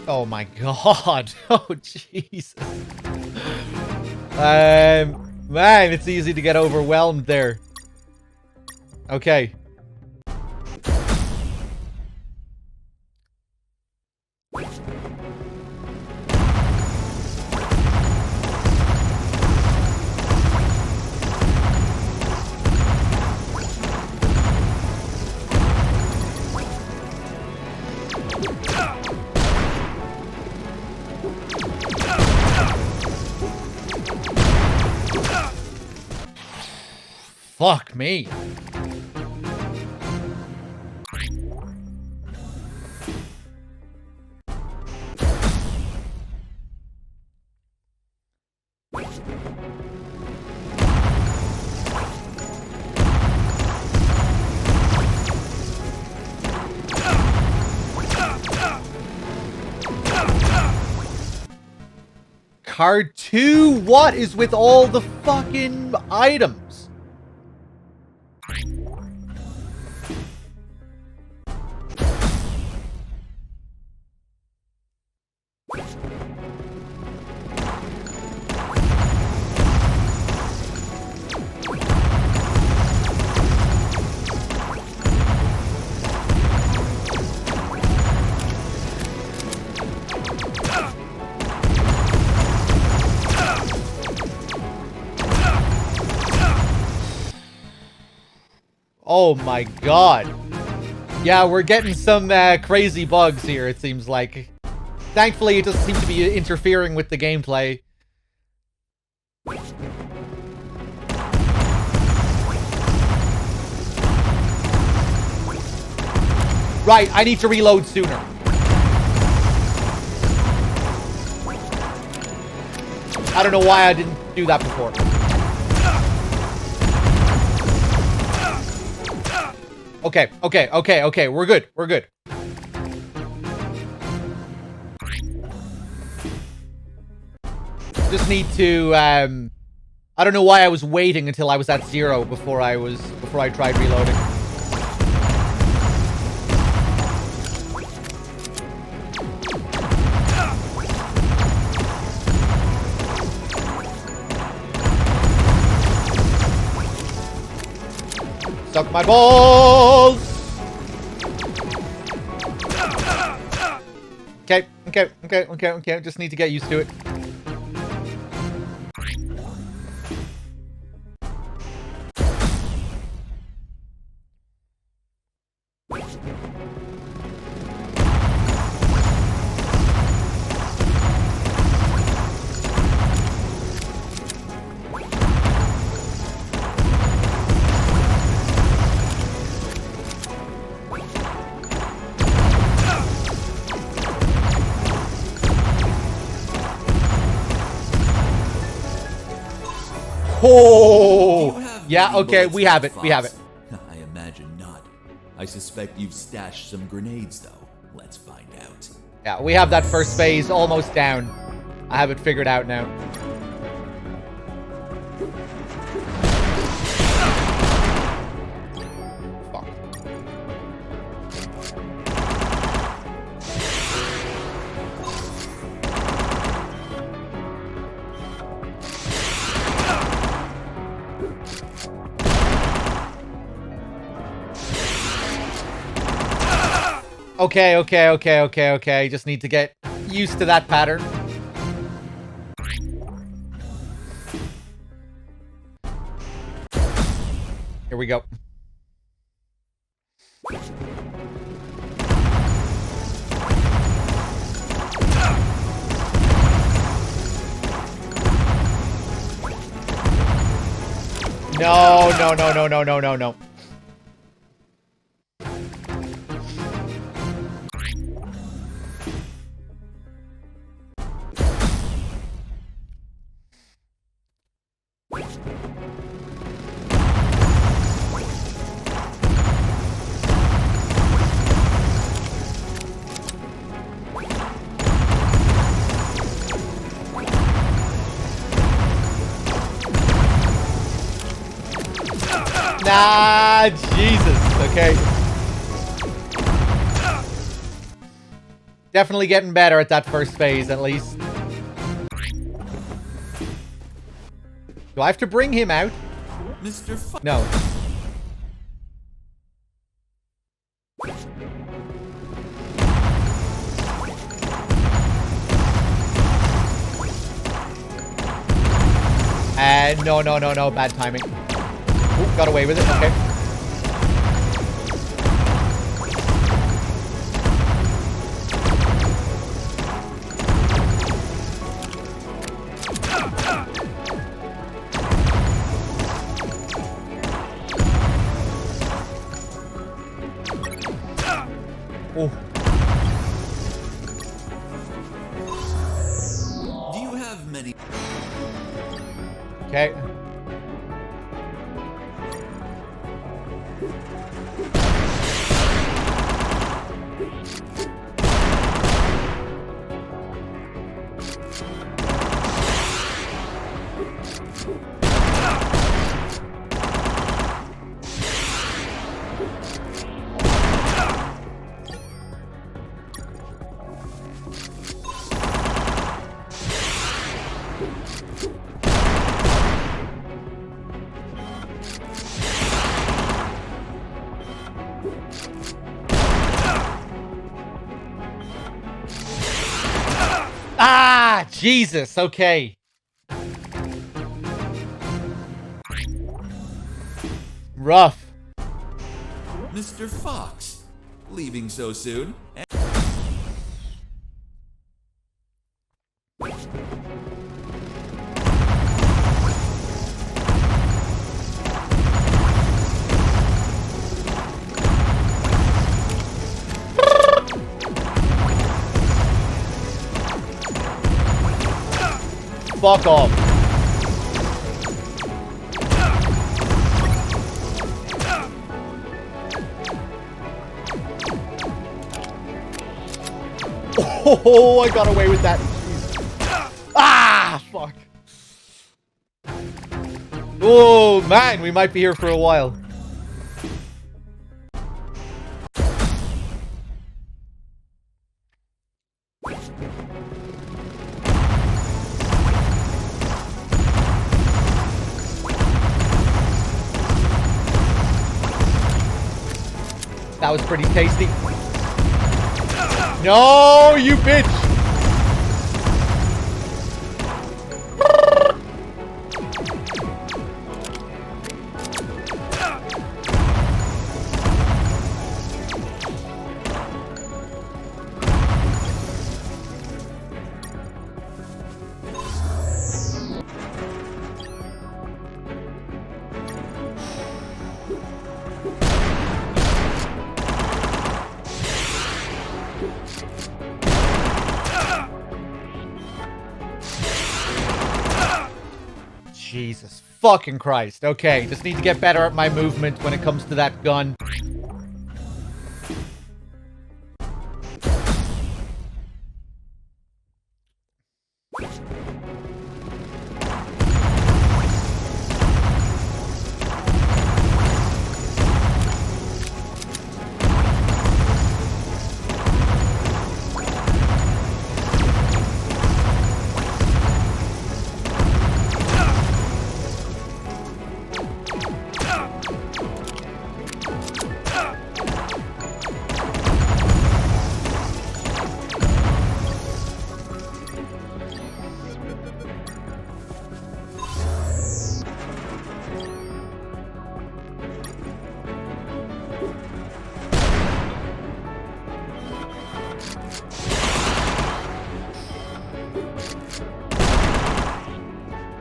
[SPEAKER 1] Oh my god. Oh, Jesus. Man, it's easy to get overwhelmed there. Okay. Fuck me. Card 2? What is with all the fucking items? Oh my god. Yeah, we're getting some crazy bugs here, it seems like. Thankfully, it doesn't seem to be interfering with the gameplay. Right, I need to reload sooner. I don't know why I didn't do that before. Okay, we're good, Just need to, I don't know why I was waiting until I was at 0 before I tried reloading. Suck my balls! Okay. Just need to get used to it. Oh! Yeah, okay, we have it.
[SPEAKER 4] I imagine not. I suspect you've stashed some grenades, though. Let's find out.
[SPEAKER 1] Yeah, we have that first phase almost down. I have it figured out now. Fuck. Okay. Just need to get used to that pattern. Here we go. No. Nah, Jesus. Okay. Definitely getting better at that first phase, at least. Do I have to bring him out?
[SPEAKER 4] Mr. Fox.
[SPEAKER 1] No. No. Bad timing. Ooh, got away with it. Okay. Oh.
[SPEAKER 4] Do you have many?
[SPEAKER 1] Okay. Ah, Jesus. Okay. Rough.
[SPEAKER 4] Mr. Fox, leaving so soon?
[SPEAKER 1] Fuck off. Oh, I got away with that. Jeez. Ah, fuck. Oh, man, we might be here for a while. That was pretty tasty. No, you bitch! Jesus fucking Christ. Okay, just need to get better at my movement when it comes to that gun.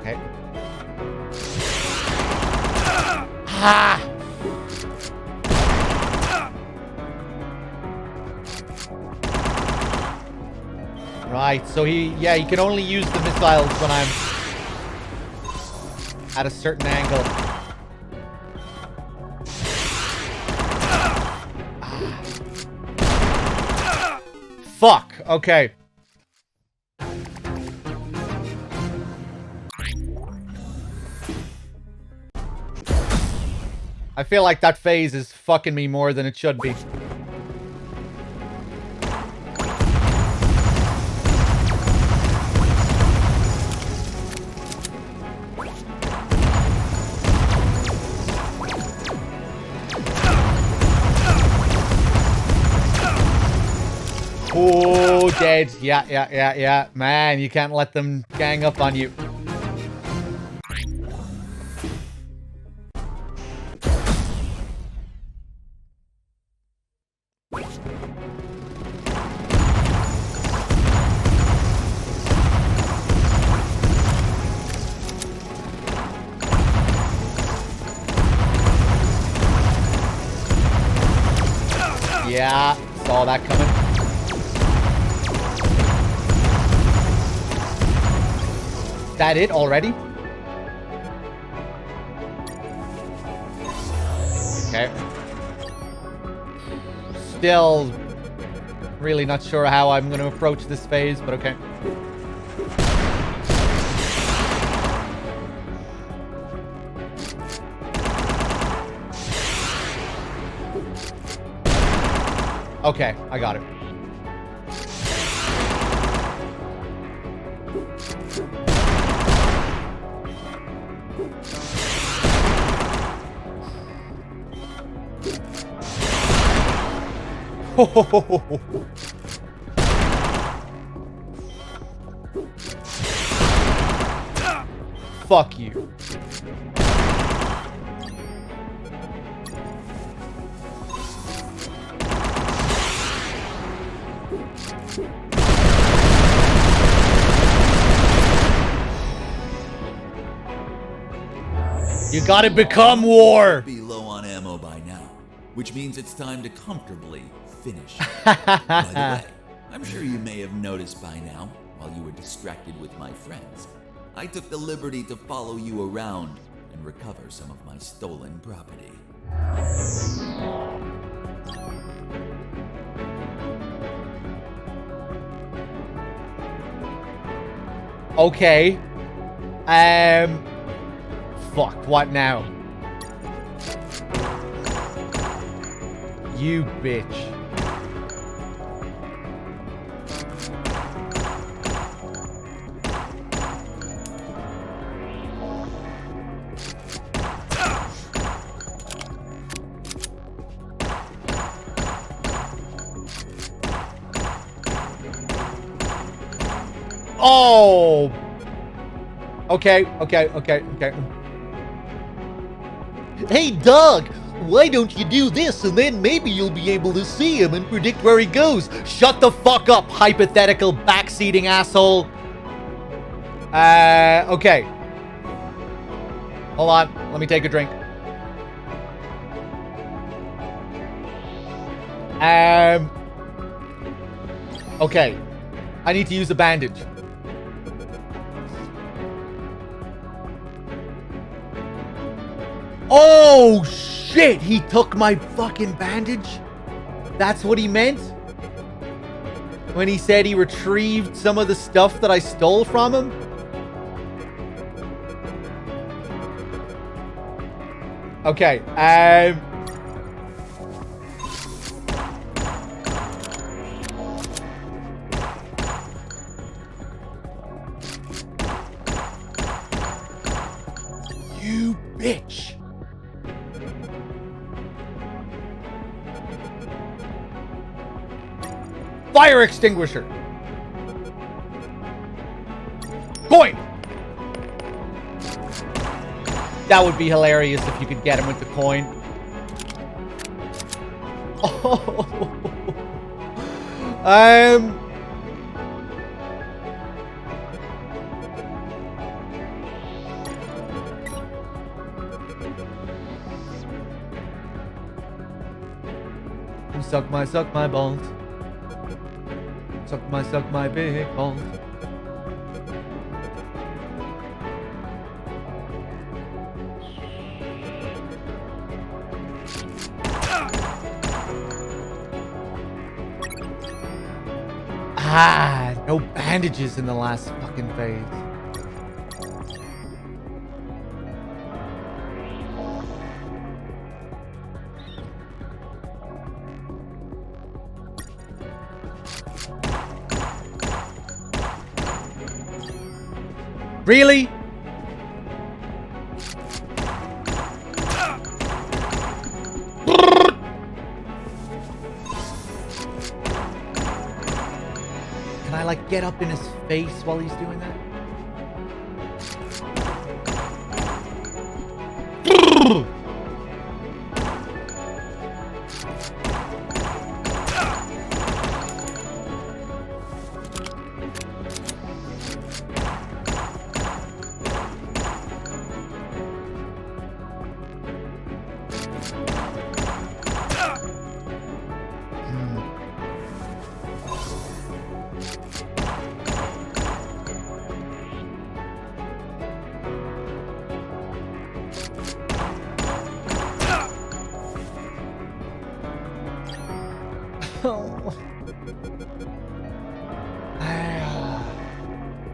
[SPEAKER 1] Okay. Ah! Right, so he can only use the missiles when I'm at a certain angle. Ah. Fuck, okay. I feel like that phase is fucking me more than it should be. Oh, dead. Yeah. Man, you can't let them gang up on you. Yeah, saw that coming. Is that it already? Okay. Still really not sure how I'm going to approach this phase, but okay. Okay, I got it. Fuck you. You gotta become war!
[SPEAKER 4] Be low on ammo by now, which means it's time to comfortably finish. By the way, I'm sure you may have noticed by now, while you were distracted with my friends, I took the liberty to follow you around and recover some of my stolen property.
[SPEAKER 1] Okay. Fuck, what now? You bitch. Oh! Okay.
[SPEAKER 8] Hey, Doug, why don't you do this and then maybe you'll be able to see him and predict where he goes?
[SPEAKER 1] Shut the fuck up, hypothetical backseating asshole. Okay. Hold on, let me take a drink. Okay. I need to use a bandage. Oh, shit! He took my fucking bandage? That's what he meant? When he said he retrieved some of the stuff that I stole from him? Okay, you bitch! Fire extinguisher! Coin! That would be hilarious if you could get him with the coin. Oh. Suck my balls. Suck my big balls. Ah, no bandages in the last fucking phase. Really? Can I, like, get up in his face while he's doing that?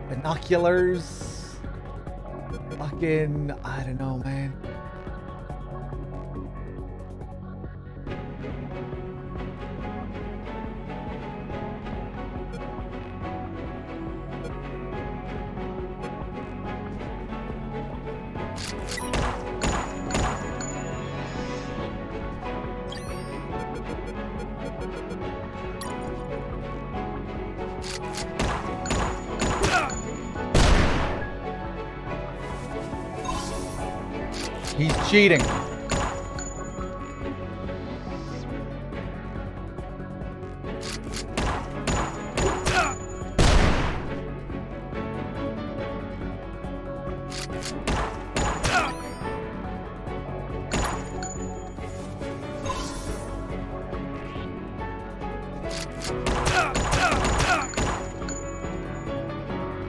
[SPEAKER 1] Binoculars. Fucking, I don't know, man. He's cheating.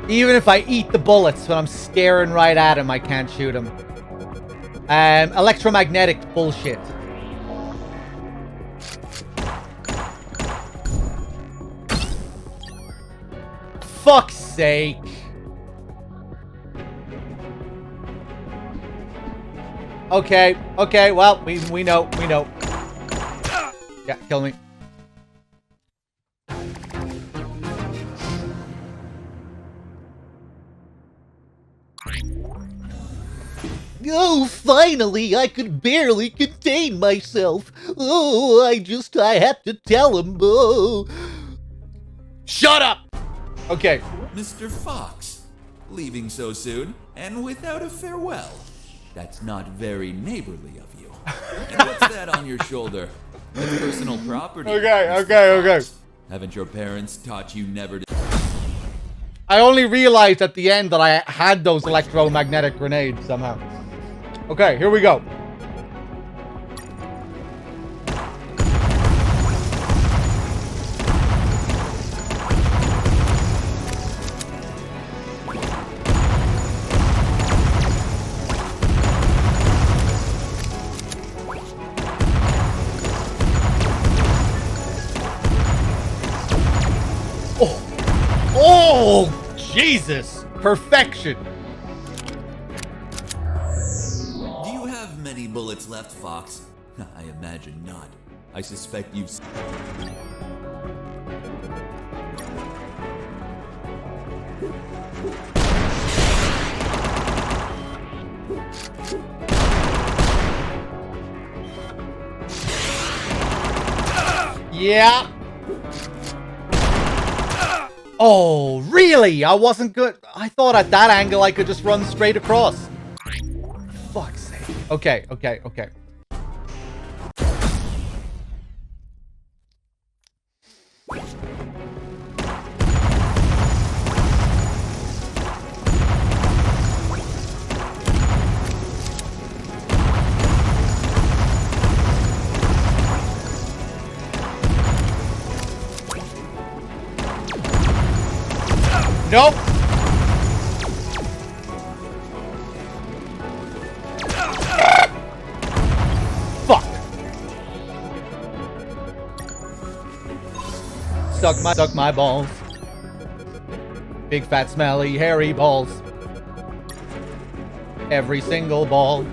[SPEAKER 1] Even if I eat the bullets when I'm staring right at him, I can't shoot him. Electromagnetic bullshit. Fuck's sake. Okay, okay, well, we know. Yeah, kill me.
[SPEAKER 8] Oh, finally, I could barely contain myself. Oh, I had to tell him. Oh.
[SPEAKER 1] Shut up! Okay.
[SPEAKER 4] Mr. Fox, leaving so soon and without a farewell. That's not very neighborly of you. And what's that on your shoulder? That's personal property.
[SPEAKER 1] Okay.
[SPEAKER 4] Haven't your parents taught you never to...
[SPEAKER 1] I only realized at the end that I had those electromagnetic grenades somehow. Okay, here we go. Oh, Jesus! Perfection!
[SPEAKER 4] Do you have many bullets left, Fox? I imagine not. I suspect you've...
[SPEAKER 1] Yeah. Oh, really? I wasn't good. I thought at that angle I could just run straight across. Fuck's sake. Okay. Nope. Fuck. Suck my balls. Big fat smelly hairy balls. Every single ball.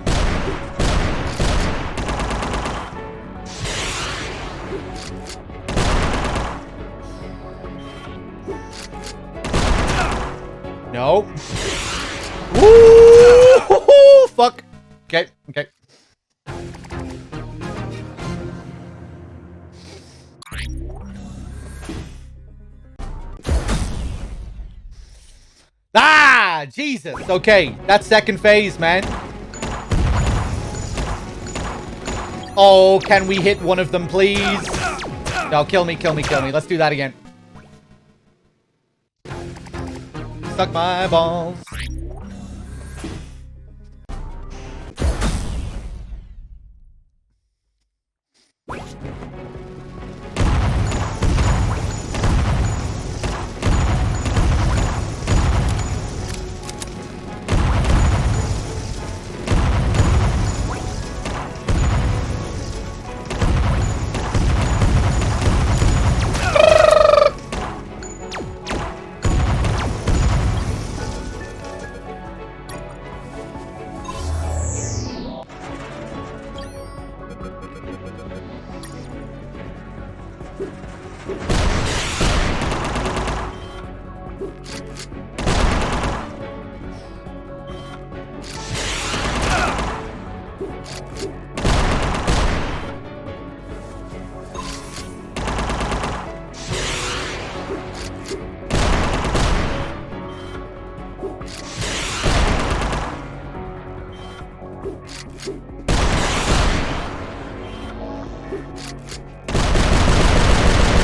[SPEAKER 1] Nope. Ooh, fuck. Okay, okay. Ah, Jesus. Okay, that's second phase, man. Oh, can we hit one of them, please? No, kill me, kill me, kill me. Let's do that again. Suck my balls.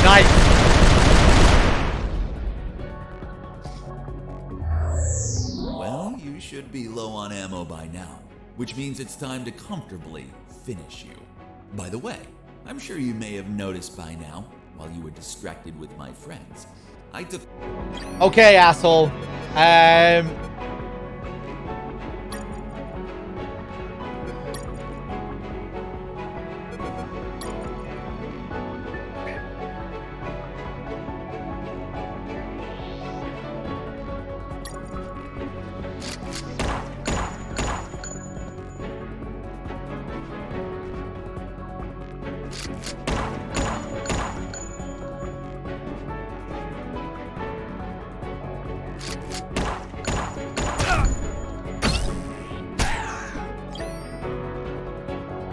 [SPEAKER 1] Nice.
[SPEAKER 4] Well, you should be low on ammo by now, which means it's time to comfortably finish you. By the way, I'm sure you may have noticed by now, while you were distracted with my friends, I took...
[SPEAKER 1] Okay, asshole.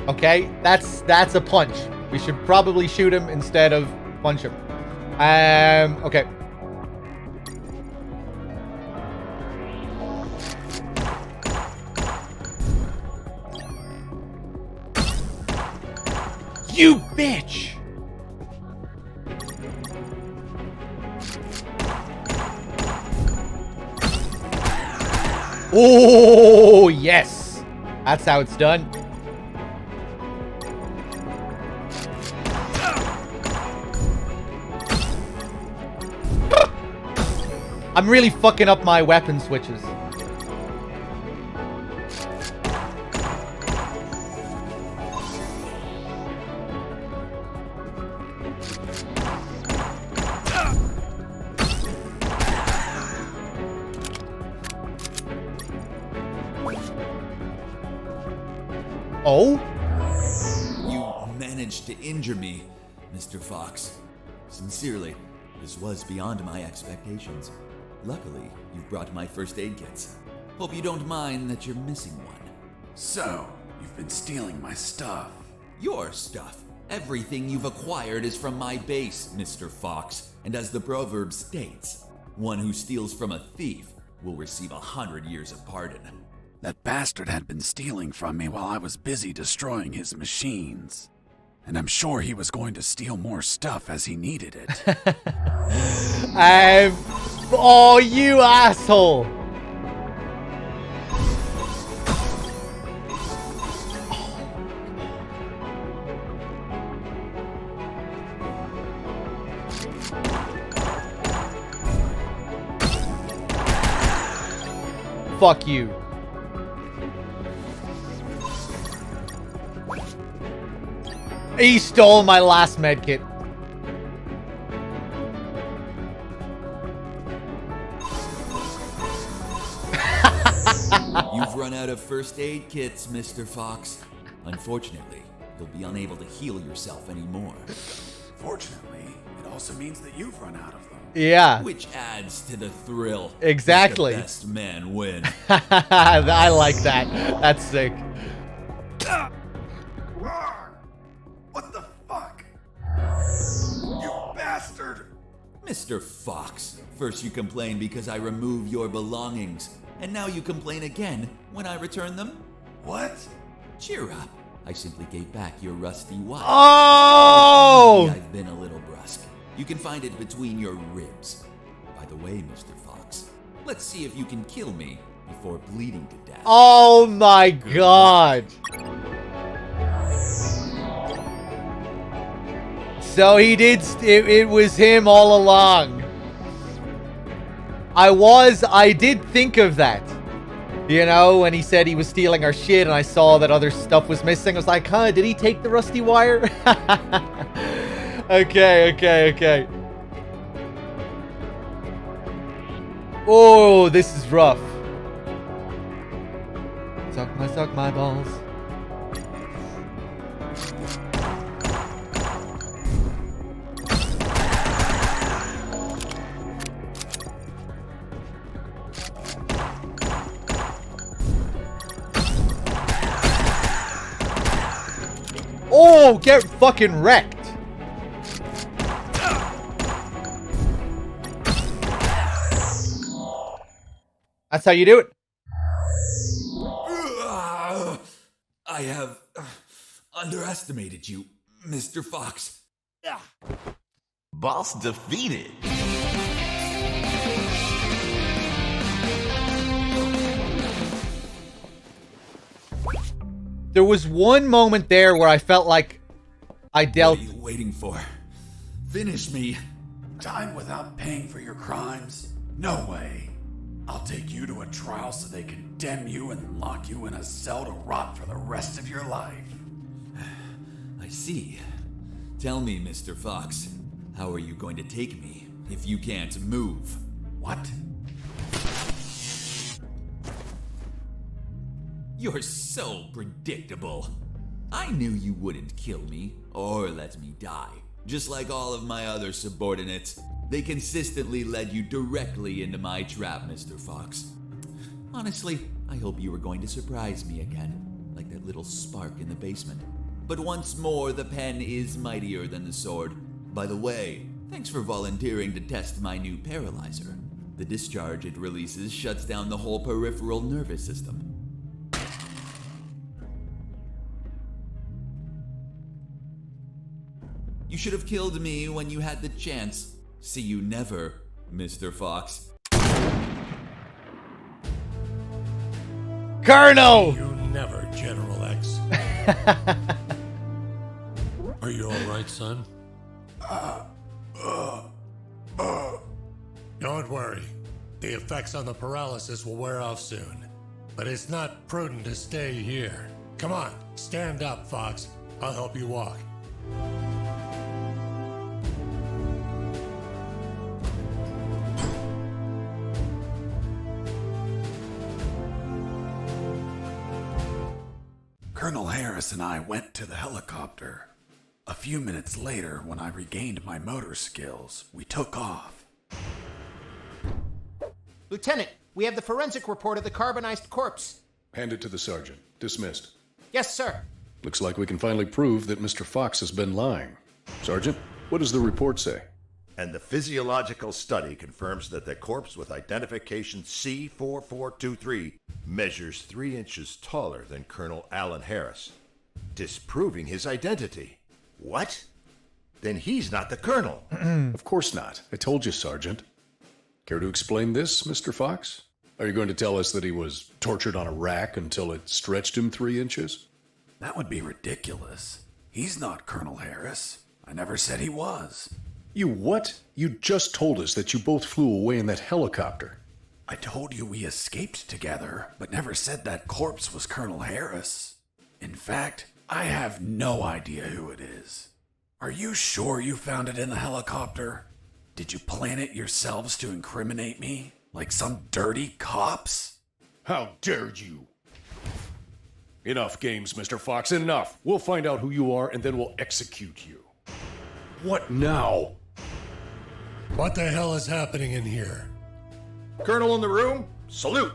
[SPEAKER 1] Okay, that's a punch. We should probably shoot him instead of punch him. Okay. You bitch! Oh, yes! That's how it's done. I'm really fucking up my weapon switches. Oh?
[SPEAKER 4] You managed to injure me, Mr. Fox. Sincerely, this was beyond my expectations. Luckily, you've brought my first aid kits. Hope you don't mind that you're missing one.
[SPEAKER 2] So, you've been stealing my stuff.
[SPEAKER 4] Your stuff. Everything you've acquired is from my base, Mr. Fox. And as the proverb states, one who steals from a thief will receive 100 years of pardon.
[SPEAKER 2] That bastard had been stealing from me while I was busy destroying his machines. And I'm sure he was going to steal more stuff as he needed it.
[SPEAKER 1] Oh, you asshole! Fuck you. He stole my last medkit.
[SPEAKER 4] You've run out of first aid kits, Mr. Fox. Unfortunately, you'll be unable to heal yourself anymore.
[SPEAKER 2] Fortunately, it also means that you've run out of them.
[SPEAKER 1] Yeah.
[SPEAKER 4] Which adds to the thrill.
[SPEAKER 1] Exactly.
[SPEAKER 4] Let the best man win.
[SPEAKER 1] I like that. That's sick.
[SPEAKER 2] What the fuck? You bastard!
[SPEAKER 4] Mr. Fox, first you complain because I remove your belongings, and now you complain again when I return them?
[SPEAKER 2] What?
[SPEAKER 4] Cheer up. I simply gave back your rusty watch.
[SPEAKER 1] Oh!
[SPEAKER 4] Maybe I've been a little brusque. You can find it between your ribs. By the way, Mr. Fox, let's see if you can kill me before bleeding to death.
[SPEAKER 1] Oh my god. So he did, it was him all along. I did think of that. You know, when he said he was stealing our shit and I saw that other stuff was missing, I was like, huh, did he take the rusty wire? Okay. Oh, this is rough. Suck my balls. Oh, get fucking wrecked. That's how you do it.
[SPEAKER 4] I have underestimated you, Mr. Fox.
[SPEAKER 9] Boss defeated.
[SPEAKER 1] There was one moment there where I felt like I dealt...
[SPEAKER 4] What are you waiting for? Finish me.
[SPEAKER 2] Time without paying for your crimes? No way. I'll take you to a trial so they condemn you and lock you in a cell to rot for the rest of your life.
[SPEAKER 4] I see. Tell me, Mr. Fox, how are you going to take me if you can't move?
[SPEAKER 2] What?
[SPEAKER 4] You're so predictable. I knew you wouldn't kill me or let me die. Just like all of my other subordinates, they consistently led you directly into my trap, Mr. Fox. Honestly, I hope you were going to surprise me again, like that little spark in the basement. But once more, the pen is mightier than the sword. By the way, thanks for volunteering to test my new paralyzer. The discharge it releases shuts down the whole peripheral nervous system. You should have killed me when you had the chance. See you never, Mr. Fox.
[SPEAKER 1] Colonel!
[SPEAKER 10] You never, General X. Are you all right, son? Don't worry. The effects on the paralysis will wear off soon. But it's not prudent to stay here. Come on, stand up, Fox. I'll help you walk.
[SPEAKER 2] Colonel Harris and I went to the helicopter. A few minutes later, when I regained my motor skills, we took off.
[SPEAKER 7] Lieutenant, we have the forensic report of the carbonized corpse.
[SPEAKER 3] Hand it to the sergeant. Dismissed.
[SPEAKER 7] Yes, sir.
[SPEAKER 3] Looks like we can finally prove that Mr. Fox has been lying. Sergeant, what does the report say?
[SPEAKER 5] And the physiological study confirms that the corpse with identification C4423 measures 3 inches taller than Colonel Alan Harris, disproving his identity. What? Then he's not the colonel.
[SPEAKER 3] Of course not. I told you, Sergeant. Care to explain this, Mr. Fox? Are you going to tell us that he was tortured on a rack until it stretched him 3 inches?
[SPEAKER 2] That would be ridiculous. He's not Colonel Harris. I never said he was.
[SPEAKER 3] You what? You just told us that you both flew away in that helicopter.
[SPEAKER 2] I told you we escaped together, but never said that corpse was Colonel Harris. In fact, I have no idea who it is. Are you sure you found it in the helicopter? Did you plan it yourselves to incriminate me? Like some dirty cops?
[SPEAKER 3] How dare you! Enough games, Mr. Fox, enough. We'll find out who you are and then we'll execute you. What now?
[SPEAKER 10] What the hell is happening in here?
[SPEAKER 5] Colonel in the room, salute.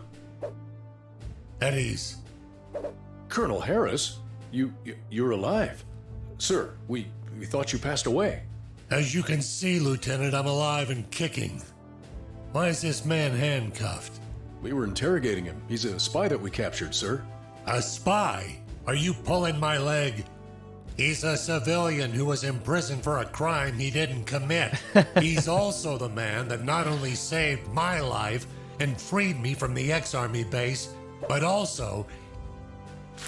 [SPEAKER 10] At ease.
[SPEAKER 3] Colonel Harris, you're alive. Sir, we thought you passed away.
[SPEAKER 10] As you can see, Lieutenant, I'm alive and kicking. Why is this man handcuffed?
[SPEAKER 3] We were interrogating him. He's a spy that we captured, sir.
[SPEAKER 10] A spy? Are you pulling my leg? He's a civilian who was imprisoned for a crime he didn't commit. He's also the man that not only saved my life and freed me from the ex-army base, but also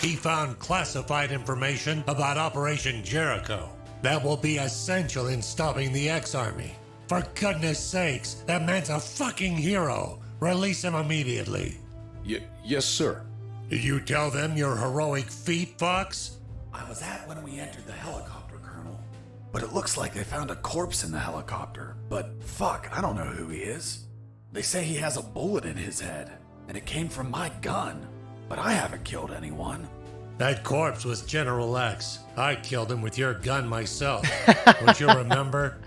[SPEAKER 10] he found classified information about Operation Jericho that will be essential in stopping the ex-army. For goodness sakes, that man's a fucking hero. Release him immediately.
[SPEAKER 3] Yes, sir.
[SPEAKER 10] Did you tell them your heroic feat, Fox?
[SPEAKER 2] I was at when we entered the helicopter, Colonel. But it looks like they found a corpse in the helicopter. But fuck, I don't know who he is. They say he has a bullet in his head, and it came from my gun. But I haven't killed anyone.
[SPEAKER 10] That corpse was General X. I killed him with your gun myself. Don't you remember?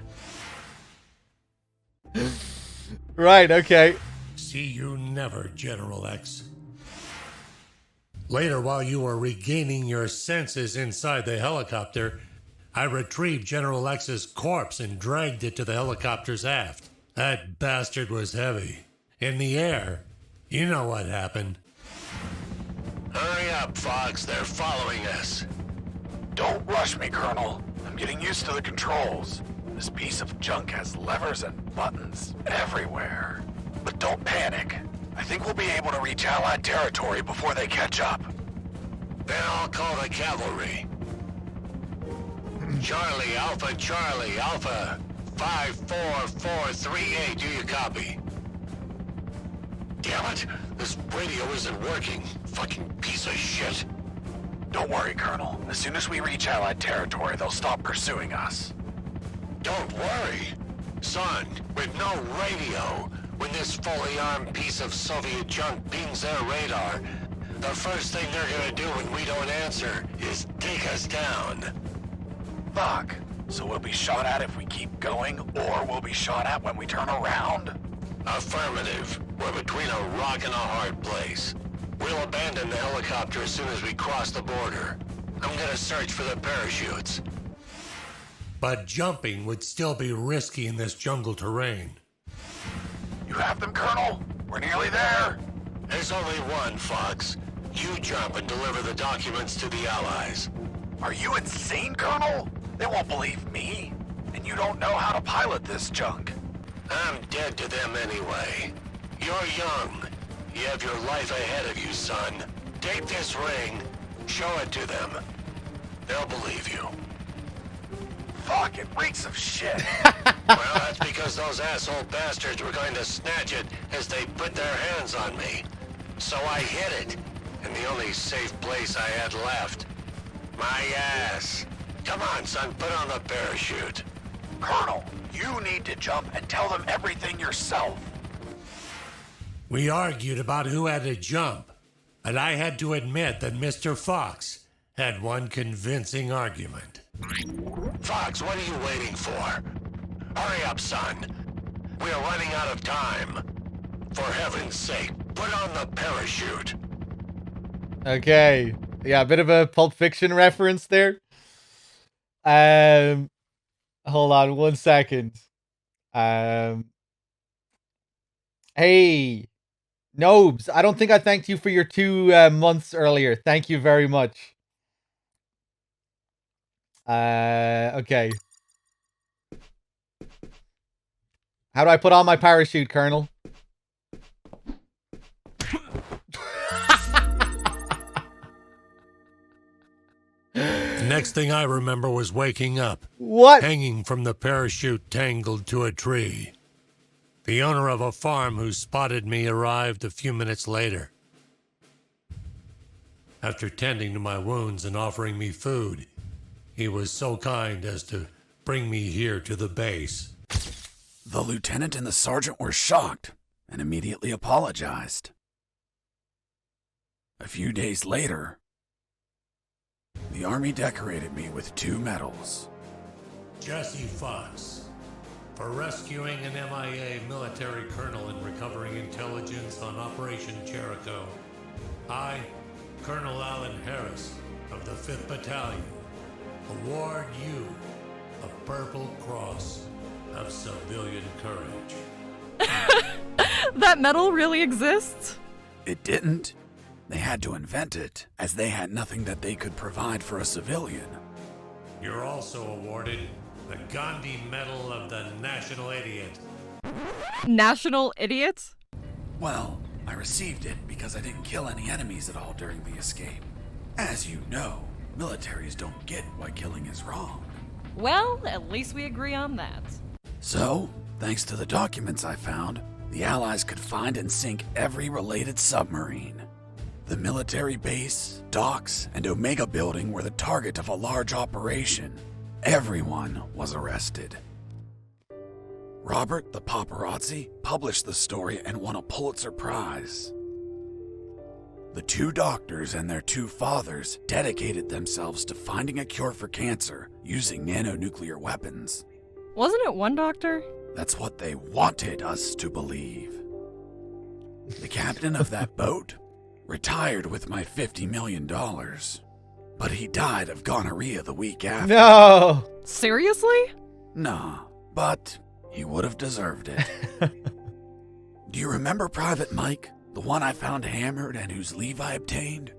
[SPEAKER 1] Right, okay.
[SPEAKER 10] See you never, General X. Later, while you were regaining your senses inside the helicopter, I retrieved General X's corpse and dragged it to the helicopter's aft. That bastard was heavy. In the air, you know what happened. Hurry up, Fox. They're following us.
[SPEAKER 2] Don't rush me, Colonel. I'm getting used to the controls. This piece of junk has levers and buttons everywhere. But don't panic. I think we'll be able to reach Allied territory before they catch up.
[SPEAKER 10] Then I'll call the cavalry. Charlie, Alpha, 54438, do you copy? Damn it, this radio isn't working. Fucking piece of shit.
[SPEAKER 2] Don't worry, Colonel. As soon as we reach Allied territory, they'll stop pursuing us.
[SPEAKER 10] Don't worry. Son, with no radio, when this fully armed piece of Soviet junk pings their radar, the first thing they're gonna do when we don't answer is take us down.
[SPEAKER 2] Fuck. So we'll be shot at if we keep going, or we'll be shot at when we turn around?
[SPEAKER 10] Affirmative. We're between a rock and a hard place. We'll abandon the helicopter as soon as we cross the border. I'm gonna search for the parachutes. But jumping would still be risky in this jungle terrain.
[SPEAKER 2] You have them, Colonel? We're nearly there.
[SPEAKER 10] There's only one, Fox. You jump and deliver the documents to the Allies.
[SPEAKER 2] Are you insane, Colonel? They won't believe me. And you don't know how to pilot this junk.
[SPEAKER 10] I'm dead to them anyway. You're young. You have your life ahead of you, son. Take this ring, show it to them. They'll believe you.
[SPEAKER 2] Fuck, it reeks of shit.
[SPEAKER 10] Well, that's because those asshole bastards were going to snatch it as they put their hands on me. So I hid it, in the only safe place I had left. My ass. Come on, son, put on the parachute.
[SPEAKER 2] Colonel, you need to jump and tell them everything yourself.
[SPEAKER 10] We argued about who had to jump, and I had to admit that Mr. Fox had one convincing argument. Fox, what are you waiting for? Hurry up, son. We are running out of time. For heaven's sake, put on the parachute.
[SPEAKER 1] Okay. Yeah, a bit of a Pulp Fiction reference there. Hold on 1 second. Hey, Nobes, I don't think I thanked you for your 2 months earlier. Thank you very much. Okay. How do I put on my parachute, Colonel?
[SPEAKER 10] The next thing I remember was waking up.
[SPEAKER 1] What?
[SPEAKER 10] Hanging from the parachute tangled to a tree. The owner of a farm who spotted me arrived a few minutes later. After tending to my wounds and offering me food, he was so kind as to bring me here to the base.
[SPEAKER 2] The lieutenant and the sergeant were shocked and immediately apologized. A few days later, the Army decorated me with 2 medals.
[SPEAKER 10] Jesse Fox, for rescuing an MIA military colonel and recovering intelligence on Operation Jericho. I, Colonel Alan Harris of the 5th Battalion, award you a Purple Cross of Civilian Courage.
[SPEAKER 9] That medal really exists?
[SPEAKER 2] It didn't. They had to invent it, as they had nothing that they could provide for a civilian.
[SPEAKER 10] You're also awarded the Gandhi Medal of the National Idiot.
[SPEAKER 9] National idiot?
[SPEAKER 2] Well, I received it because I didn't kill any enemies at all during the escape. As you know, militaries don't get why killing is wrong.
[SPEAKER 9] Well, at least we agree on that.
[SPEAKER 2] So, thanks to the documents I found, the Allies could find and sink every related submarine. The military base, docks, and Omega building were the target of a large operation. Everyone was arrested. Robert the paparazzi published the story and won a Pulitzer Prize. The 2 doctors and their 2 fathers dedicated themselves to finding a cure for cancer using nanonuclear weapons.
[SPEAKER 9] Wasn't it one doctor?
[SPEAKER 2] That's what they wanted us to believe. The captain of that boat retired with my $50 million, but he died of gonorrhea the week after.
[SPEAKER 1] No!
[SPEAKER 9] Seriously?
[SPEAKER 2] Nah, but he would have deserved it. Do you remember Private Mike, the one I found hammered and whose leave I obtained?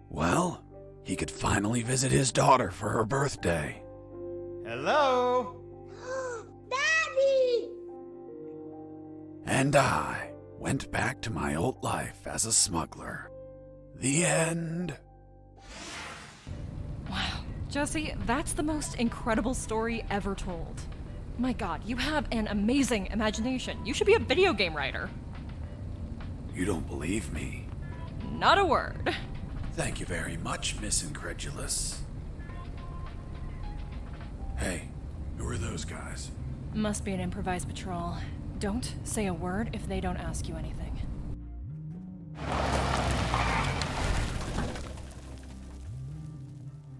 [SPEAKER 2] Well, he could finally visit his daughter for her birthday.
[SPEAKER 7] Hello?
[SPEAKER 11] Daddy!
[SPEAKER 2] And I went back to my old life as a smuggler. The end.
[SPEAKER 9] Wow. Jesse, that's the most incredible story ever told. My god, you have an amazing imagination. You should be a video game writer.
[SPEAKER 2] You don't believe me?
[SPEAKER 9] Not a word.
[SPEAKER 2] Thank you very much, Miss Incredulous. Hey, who are those guys?
[SPEAKER 9] Must be an improvised patrol. Don't say a word if they don't ask you anything.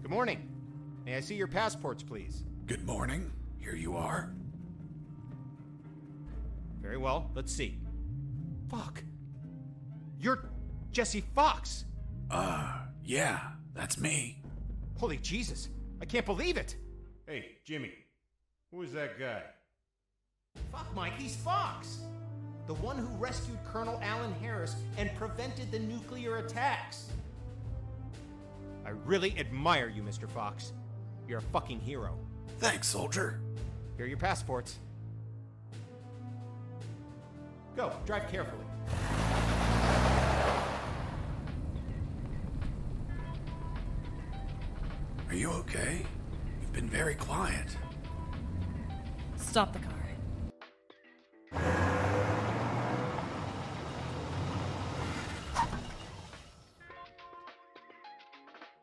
[SPEAKER 7] Good morning. May I see your passports, please?
[SPEAKER 2] Good morning. Here you are.
[SPEAKER 7] Very well, let's see. Fuck. You're Jesse Fox.
[SPEAKER 2] Yeah, that's me.
[SPEAKER 7] Holy Jesus, I can't believe it.
[SPEAKER 12] Hey, Jimmy, who is that guy?
[SPEAKER 7] Fuck, Mike, he's Fox. The one who rescued Colonel Alan Harris and prevented the nuclear attacks. I really admire you, Mr. Fox. You're a fucking hero.
[SPEAKER 2] Thanks, soldier.
[SPEAKER 7] Here are your passports. Go, drive carefully.
[SPEAKER 2] Are you okay? You've been very quiet.
[SPEAKER 9] Stop the car.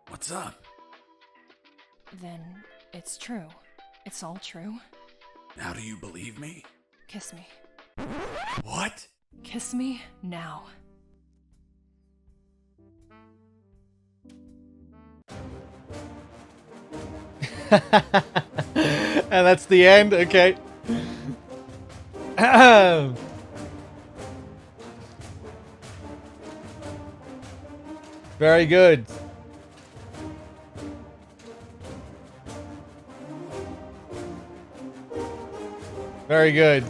[SPEAKER 2] What's up?
[SPEAKER 9] Then it's true. It's all true.
[SPEAKER 2] Now do you believe me?
[SPEAKER 9] Kiss me.
[SPEAKER 2] What?
[SPEAKER 9] Kiss me now.
[SPEAKER 1] And that's the end? Okay. Very good. Very good.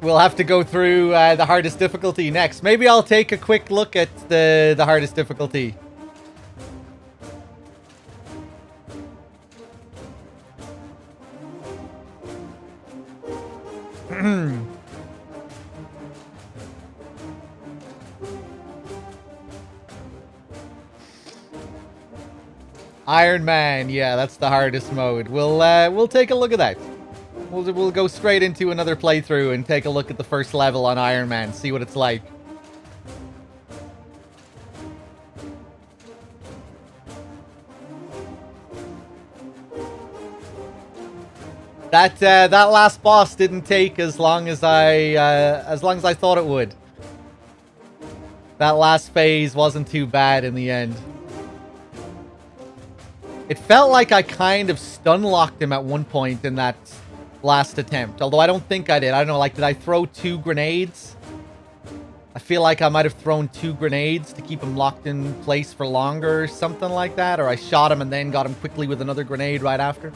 [SPEAKER 1] We'll have to go through the hardest difficulty next. Maybe I'll take a quick look at the hardest difficulty. Iron Man, yeah, that's the hardest mode. We'll take a look at that. We'll go straight into another playthrough and take a look at the first level on Iron Man, see what it's like. That last boss didn't take as long as I thought it would. That last phase wasn't too bad in the end. It felt like I kind of stun-locked him at one point in that last attempt. Although I don't think I did. I don't know, like, did I throw 2 grenades? I feel like I might have thrown 2 grenades to keep him locked in place for longer or something like that. Or I shot him and then got him quickly with another grenade right after.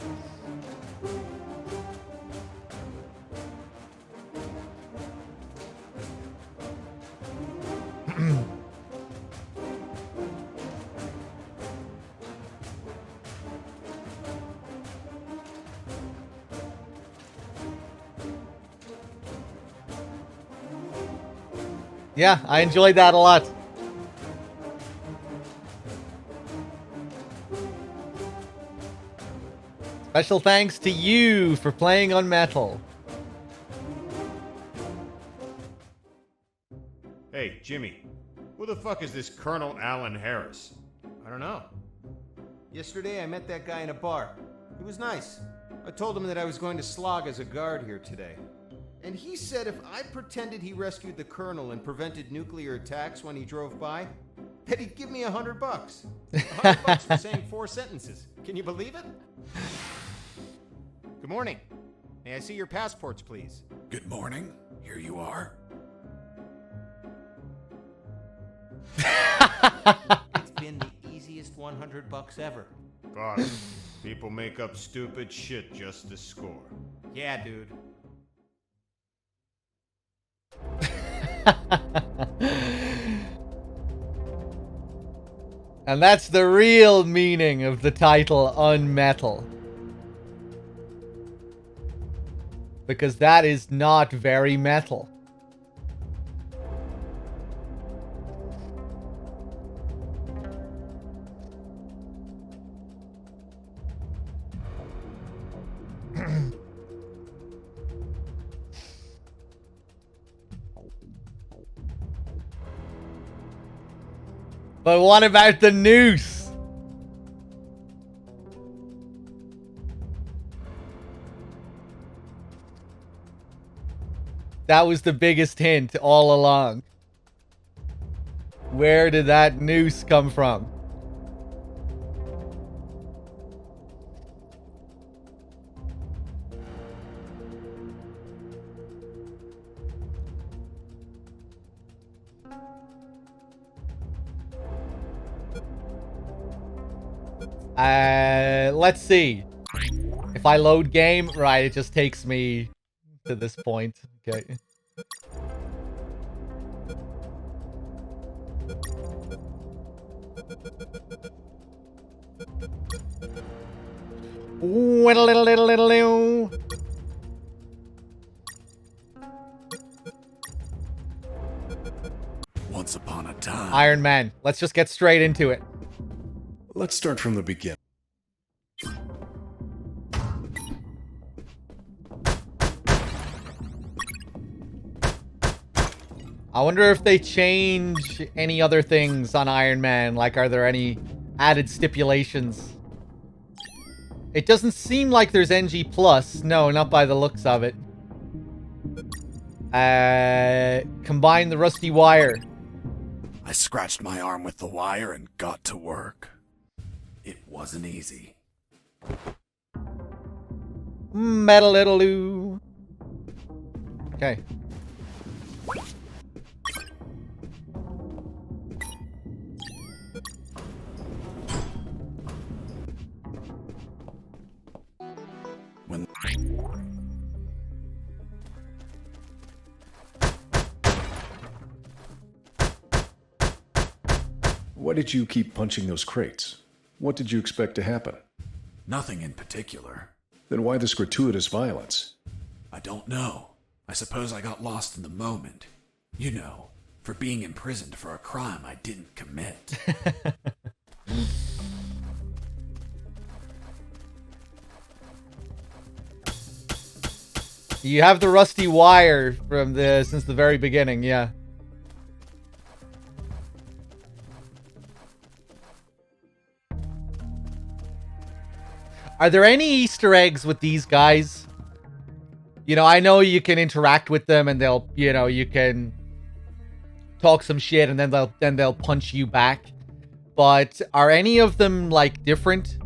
[SPEAKER 1] Yeah, I enjoyed that a lot. Special thanks to you for playing UnMetal.
[SPEAKER 12] Hey, Jimmy. Who the fuck is this Colonel Alan Harris?
[SPEAKER 7] I don't know. Yesterday I met that guy in a bar. He was nice. I told him that I was going to slog as a guard here today. And he said if I pretended he rescued the Colonel and prevented nuclear attacks when he drove by, that he'd give me $100. $100 for saying 4 sentences. Can you believe it? Good morning. May I see your passports, please?
[SPEAKER 2] Good morning. Here you are.
[SPEAKER 7] It's been the easiest $100 ever.
[SPEAKER 12] Fuck. People make up stupid shit just to score.
[SPEAKER 7] Yeah, dude.
[SPEAKER 1] And that's the real meaning of the title UnMetal. Because that is not very metal. But what about the noose? That was the biggest hint all along. Where did that noose come from? Let's see. If I load game, right, it just takes me to this point. Okay.
[SPEAKER 2] Once upon a time.
[SPEAKER 1] Iron Man. Let's just get straight into it.
[SPEAKER 3] Let's start from the beginning.
[SPEAKER 1] I wonder if they change any other things on Iron Man. Like, are there any added stipulations? It doesn't seem like there's NG+. No, not by the looks of it. Combine the rusty wire.
[SPEAKER 2] I scratched my arm with the wire and got to work. It wasn't easy.
[SPEAKER 1] Metal-little-oo. Okay.
[SPEAKER 2] When
[SPEAKER 3] Why did you keep punching those crates? What did you expect to happen?
[SPEAKER 2] nothing in particular.
[SPEAKER 3] Then why this gratuitous violence?
[SPEAKER 2] I don't know. I suppose I got lost in the moment. You know, for being imprisoned for a crime I didn't commit.
[SPEAKER 1] You have the rusty wire from since the very beginning, yeah. Are there any Easter eggs with these guys? You know, I know you can interact with them and they'll, you know, you can talk some shit, and then they'll punch you back. But are any of them like different?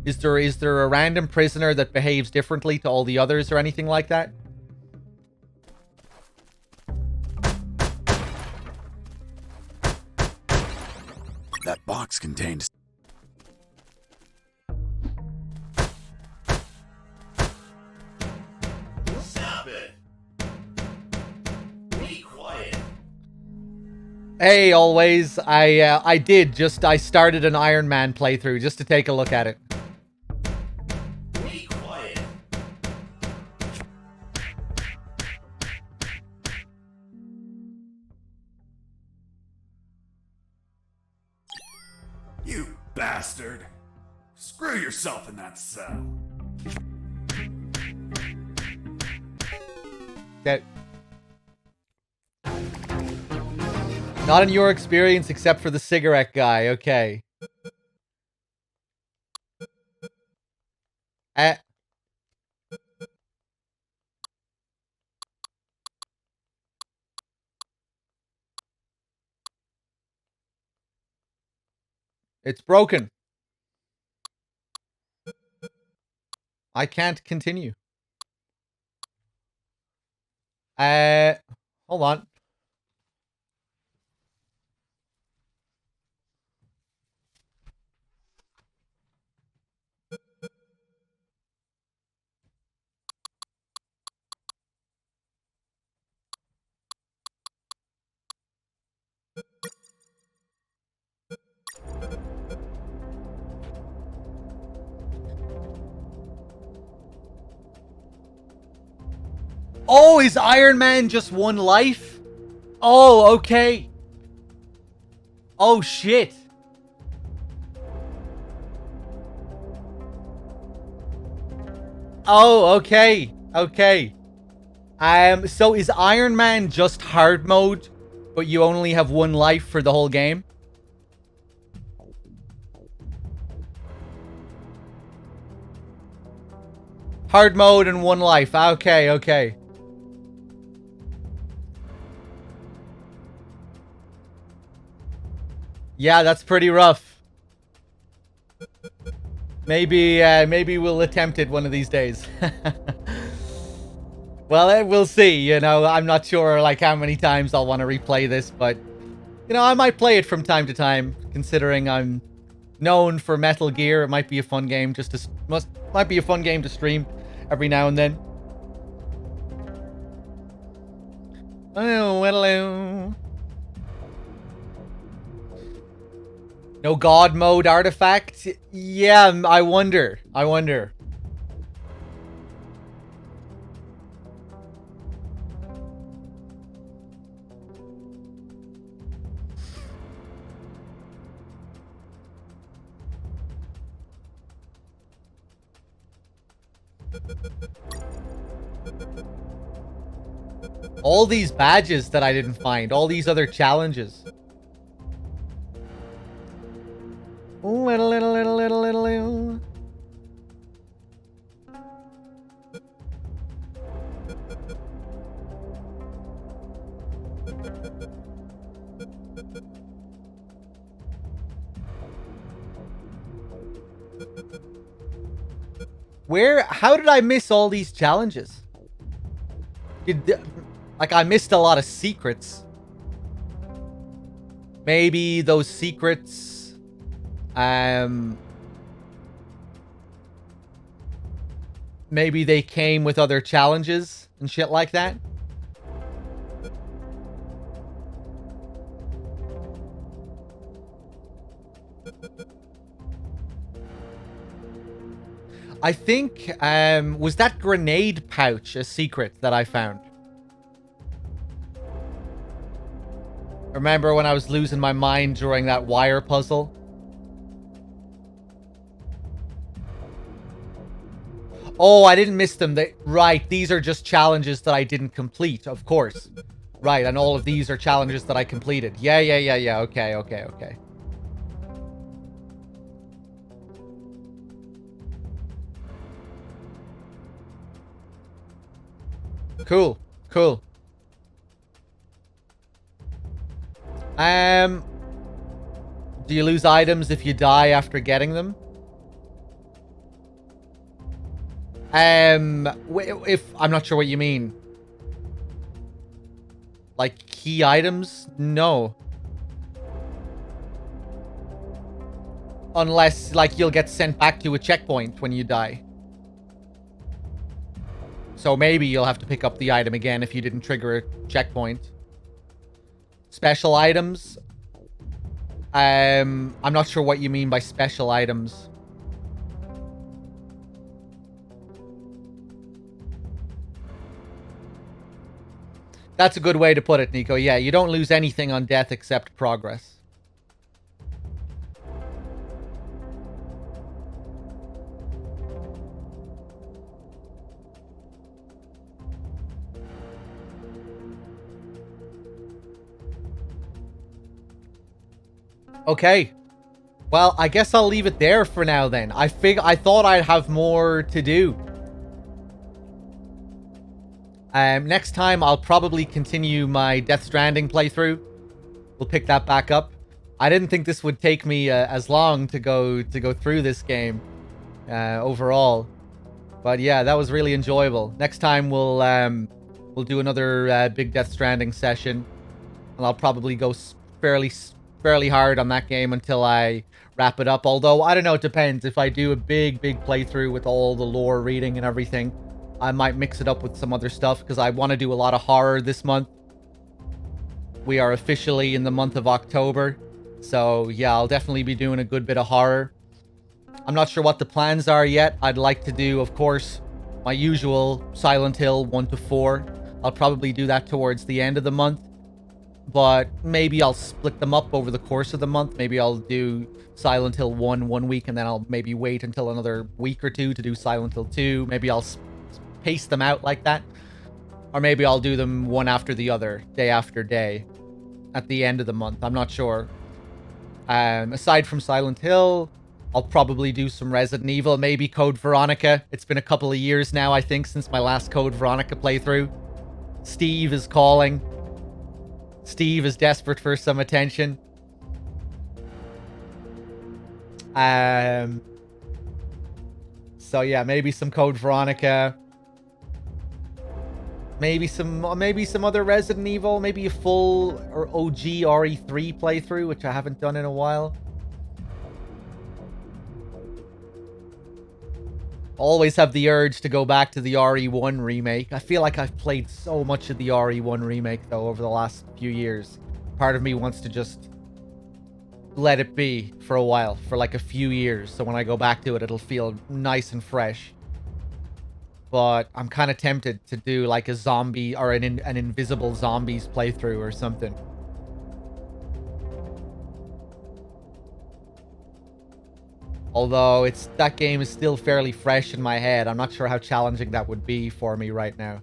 [SPEAKER 1] Is there a random prisoner that behaves differently to all the others or anything like that?
[SPEAKER 2] That box contained...
[SPEAKER 5] Stop it! Be quiet!
[SPEAKER 1] Hey, always. I started an Iron Man playthrough just to take a look at it.
[SPEAKER 5] Be quiet!
[SPEAKER 2] You bastard! Screw yourself in that cell.
[SPEAKER 1] That. Not in your experience, except for the cigarette guy. Okay. It's broken. I can't continue. Hold on. Oh, is Iron Man just one life? Oh, okay. Oh, shit. Oh, okay. Okay. So is Iron Man just hard mode, but you only have one life for the whole game? Hard mode and one life. Okay, okay. Yeah, that's pretty rough. Maybe we'll attempt it one of these days. Well, we'll see, you know. I'm not sure, like, how many times I'll want to replay this, but, you know, I might play it from time to time, considering I'm known for Metal Gear. It might be a fun game just to... might be a fun game to stream every now and then. Oh, hello. No God mode artifact? Yeah, I wonder. I wonder. All these badges that I didn't find. All these other challenges. Little. How did I miss all these challenges? Like, I missed a lot of secrets. Maybe those secrets... maybe they came with other challenges and shit like that. I think, was that grenade pouch a secret that I found? Remember when I was losing my mind during that wire puzzle? Oh, I didn't miss them. Right, these are just challenges that I didn't complete, of course. Right, and all of these are challenges that I completed. Yeah. Okay. Cool. Do you lose items if you die after getting them? If I'm not sure what you mean. Like key items? No. Unless, like, you'll get sent back to a checkpoint when you die. So maybe you'll have to pick up the item again if you didn't trigger a checkpoint. Special items? I'm not sure what you mean by special items. That's a good way to put it, Nico. Yeah, you don't lose anything on death except progress. Okay. Well, I guess I'll leave it there for now then. I thought I'd have more to do. Next time I'll probably continue my Death Stranding playthrough. We'll pick that back up. I didn't think this would take me as long to go through this game overall. But yeah, that was really enjoyable. Next time we'll do another big Death Stranding session, and I'll probably go fairly hard on that game until I wrap it up. Although, I don't know, it depends. If I do a big playthrough with all the lore reading and everything, I might mix it up with some other stuff, because I want to do a lot of horror this month. We are officially in the month of October. So, yeah, I'll definitely be doing a good bit of horror. I'm not sure what the plans are yet. I'd like to do, of course, my usual Silent Hill 1 to 4. I'll probably do that towards the end of the month. But maybe I'll split them up over the course of the month. Maybe I'll do Silent Hill 1 one week, and then I'll maybe wait until another week or two to do Silent Hill 2. Maybe I'll pace them out like that. Or maybe I'll do them one after the other, day after day, at the end of the month. I'm not sure. Aside from Silent Hill, I'll probably do some Resident Evil, maybe Code Veronica. It's been a couple of years now, I think, since my last Code Veronica playthrough. Steve is calling. Steve is desperate for some attention. So yeah, maybe some Code Veronica. Maybe some other Resident Evil. Maybe a full or OG RE3 playthrough, which I haven't done in a while. Always have the urge to go back to the RE1 remake. I feel like I've played so much of the RE1 remake, though, over the last few years. Part of me wants to just let it be for a while, for like a few years. So when I go back to it, it'll feel nice and fresh. But I'm kind of tempted to do like a zombie or an Invisible Zombies playthrough or something. Although that game is still fairly fresh in my head. I'm not sure how challenging that would be for me right now.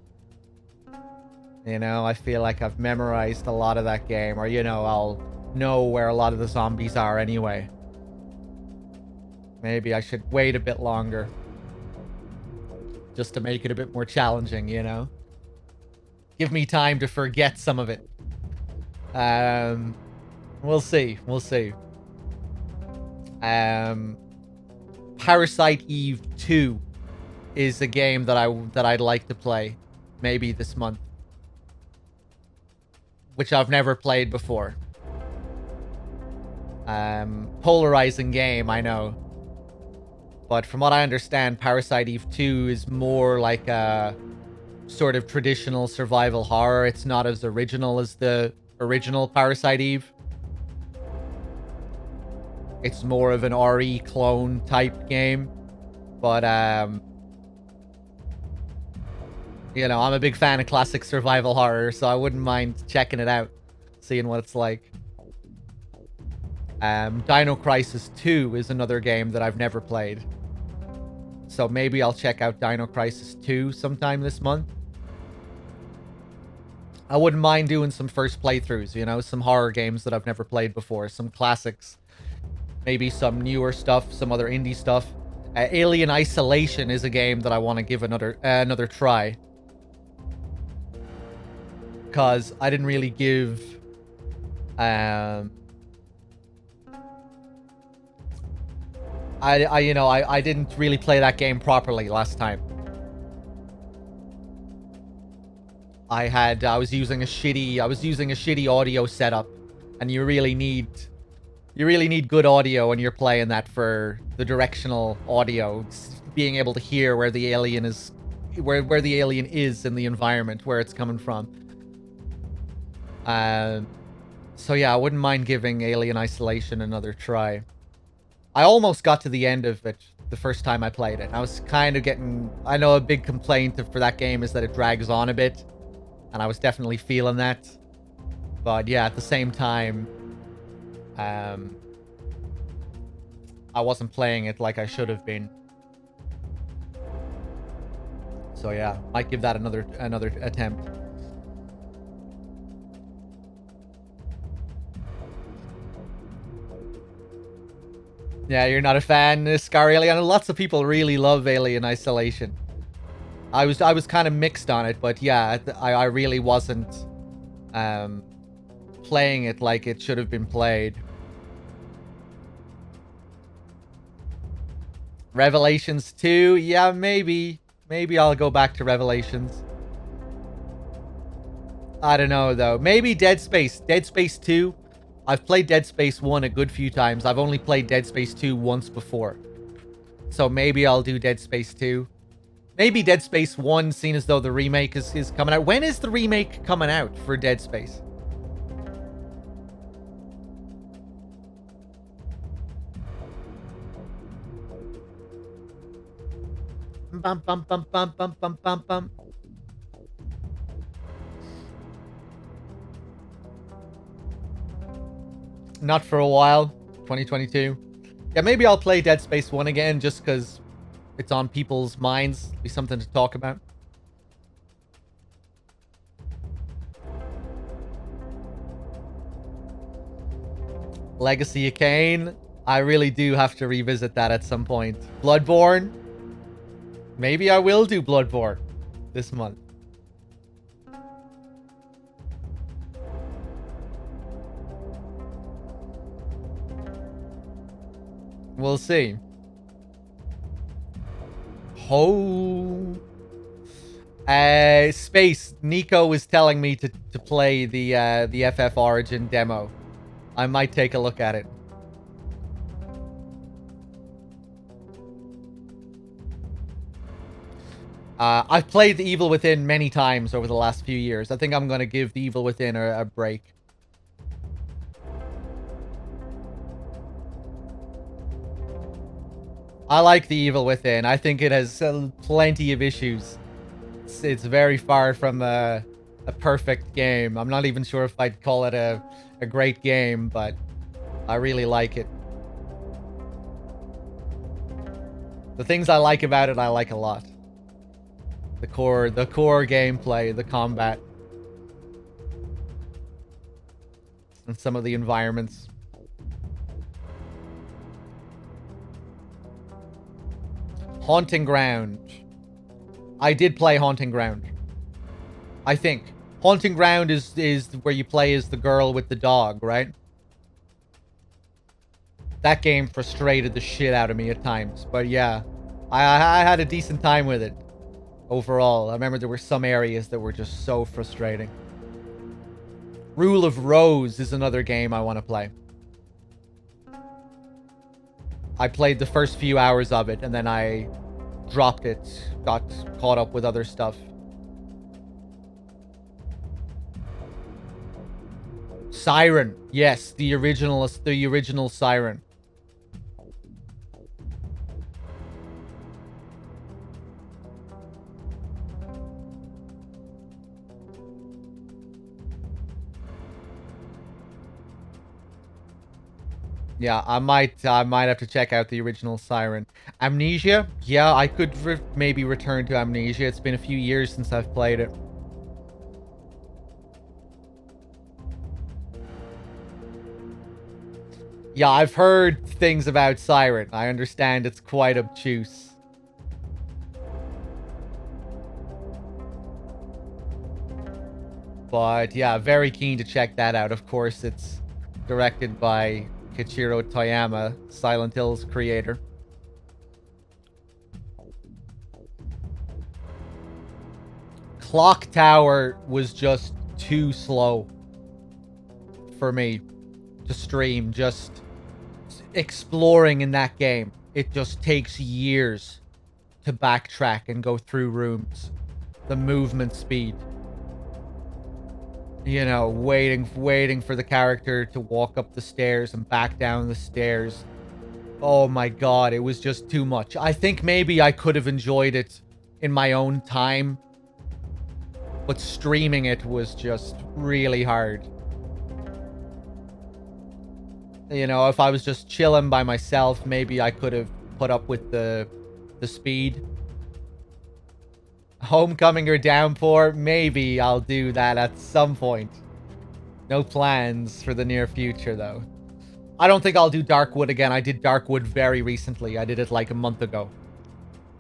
[SPEAKER 1] You know, I feel like I've memorized a lot of that game. Or, you know, I'll know where a lot of the zombies are anyway. Maybe I should wait a bit longer. Just to make it a bit more challenging, you know? Give me time to forget some of it. We'll see. We'll see. Parasite Eve 2 is a game that I'd like to play, maybe this month, which I've never played before. Polarizing game, I know, but from what I understand, Parasite Eve 2 is more like a sort of traditional survival horror. It's not as original as the original Parasite Eve. It's more of an RE clone type game. But, you know, I'm a big fan of classic survival horror, so I wouldn't mind checking it out, seeing what it's like. Dino Crisis 2 is another game that I've never played. So maybe I'll check out Dino Crisis 2 sometime this month. I wouldn't mind doing some first playthroughs, you know, some horror games that I've never played before, some classics. Maybe some newer stuff, some other indie stuff. Alien Isolation is a game that I want to give another try. Because I didn't really give Um, I didn't really play that game properly last time. I was using a shitty audio setup, and you really need good audio when you're playing that for the directional audio, being able to hear where the alien is, where the alien is in the environment, where it's coming from. So yeah, I wouldn't mind giving Alien Isolation another try. I almost got to the end of it the first time I played it. I was kind of getting... I know a big complaint for that game is that it drags on a bit. And I was definitely feeling that. But yeah, at the same time... I wasn't playing it like I should have been. So yeah, might give that another attempt. Yeah, you're not a fan, Scary. I know lots of people really love Alien Isolation. I was kind of mixed on it, but yeah, I really wasn't playing it like it should have been played. Revelations 2, yeah, maybe I'll go back to Revelations. I don't know though. Maybe Dead Space 2. I've played Dead Space 1 a good few times. I've only played Dead Space 2 once before. So maybe I'll do Dead Space 2. Maybe Dead Space 1, seeing as though the remake is coming out. When is the remake coming out for Dead Space? Bum, bum, bum, bum, bum, bum, bum, bum. Not for a while. 2022. Yeah, maybe I'll play Dead Space 1 again just because it's on people's minds. Be something to talk about. Legacy of Kain. I really do have to revisit that at some point. Bloodborne. Maybe I will do Bloodborne this month. We'll see. Oh. Space. Nico was telling me to play the FF Origin demo. I might take a look at it. I've played The Evil Within many times over the last few years. I think I'm going to give The Evil Within a break. I like The Evil Within. I think it has plenty of issues. It's very far from a perfect game. I'm not even sure if I'd call it a great game, but I really like it. The things I like about it, I like a lot. The core gameplay, the combat, and some of the environments. Haunting Ground. I did play Haunting Ground. I think. Haunting Ground is where you play as the girl with the dog, right? That game frustrated the shit out of me at times. But yeah, I had a decent time with it. Overall, I remember there were some areas that were just so frustrating. Rule of Rose is another game I want to play. I played the first few hours of it, and then I dropped it, got caught up with other stuff. Siren. Yes, the original Siren. Yeah, I might have to check out the original Siren. Amnesia? Yeah, I could maybe return to Amnesia. It's been a few years since I've played it. Yeah, I've heard things about Siren. I understand it's quite obtuse. But yeah, very keen to check that out. Of course, it's directed by Kichiro Toyama, Silent Hill's creator. Clock Tower was just too slow for me to stream. Just exploring in that game, it just takes years to backtrack and go through rooms. The movement speed, you know, waiting for the character to walk up the stairs and back down the stairs. Oh my god, it was just too much. I think maybe I could have enjoyed it in my own time, but streaming it was just really hard. You know, if I was just chilling by myself, maybe I could have put up with the speed. Homecoming or Downpour, maybe I'll do that at some point. No plans for the near future, though. I don't think I'll do Darkwood again. I did Darkwood very recently. I did it like a month ago.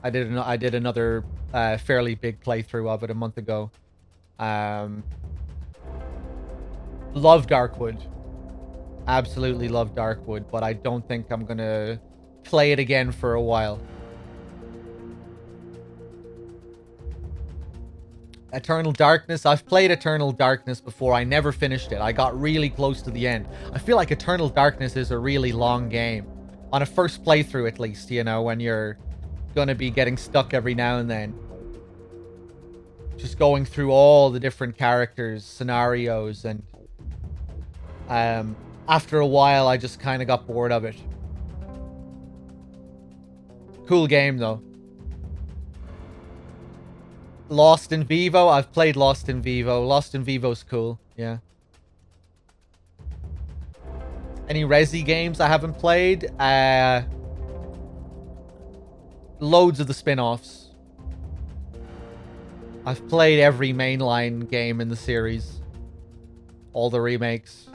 [SPEAKER 1] I did another fairly big playthrough of it a month ago. Love Darkwood. Absolutely love Darkwood, but I don't think I'm gonna play it again for a while. Eternal Darkness. I've played Eternal Darkness before. I never finished it. I got really close to the end. I feel like Eternal Darkness is a really long game. On a first playthrough, at least, you know, when you're gonna be getting stuck every now and then. Just going through all the different characters, scenarios, and after a while, I just kind of got bored of it. Cool game, though. Lost in Vivo. I've played Lost in Vivo. Lost in Vivo's cool. Yeah. Any Resi games I haven't played? Loads of the spin-offs. I've played every mainline game in the series. All the remakes.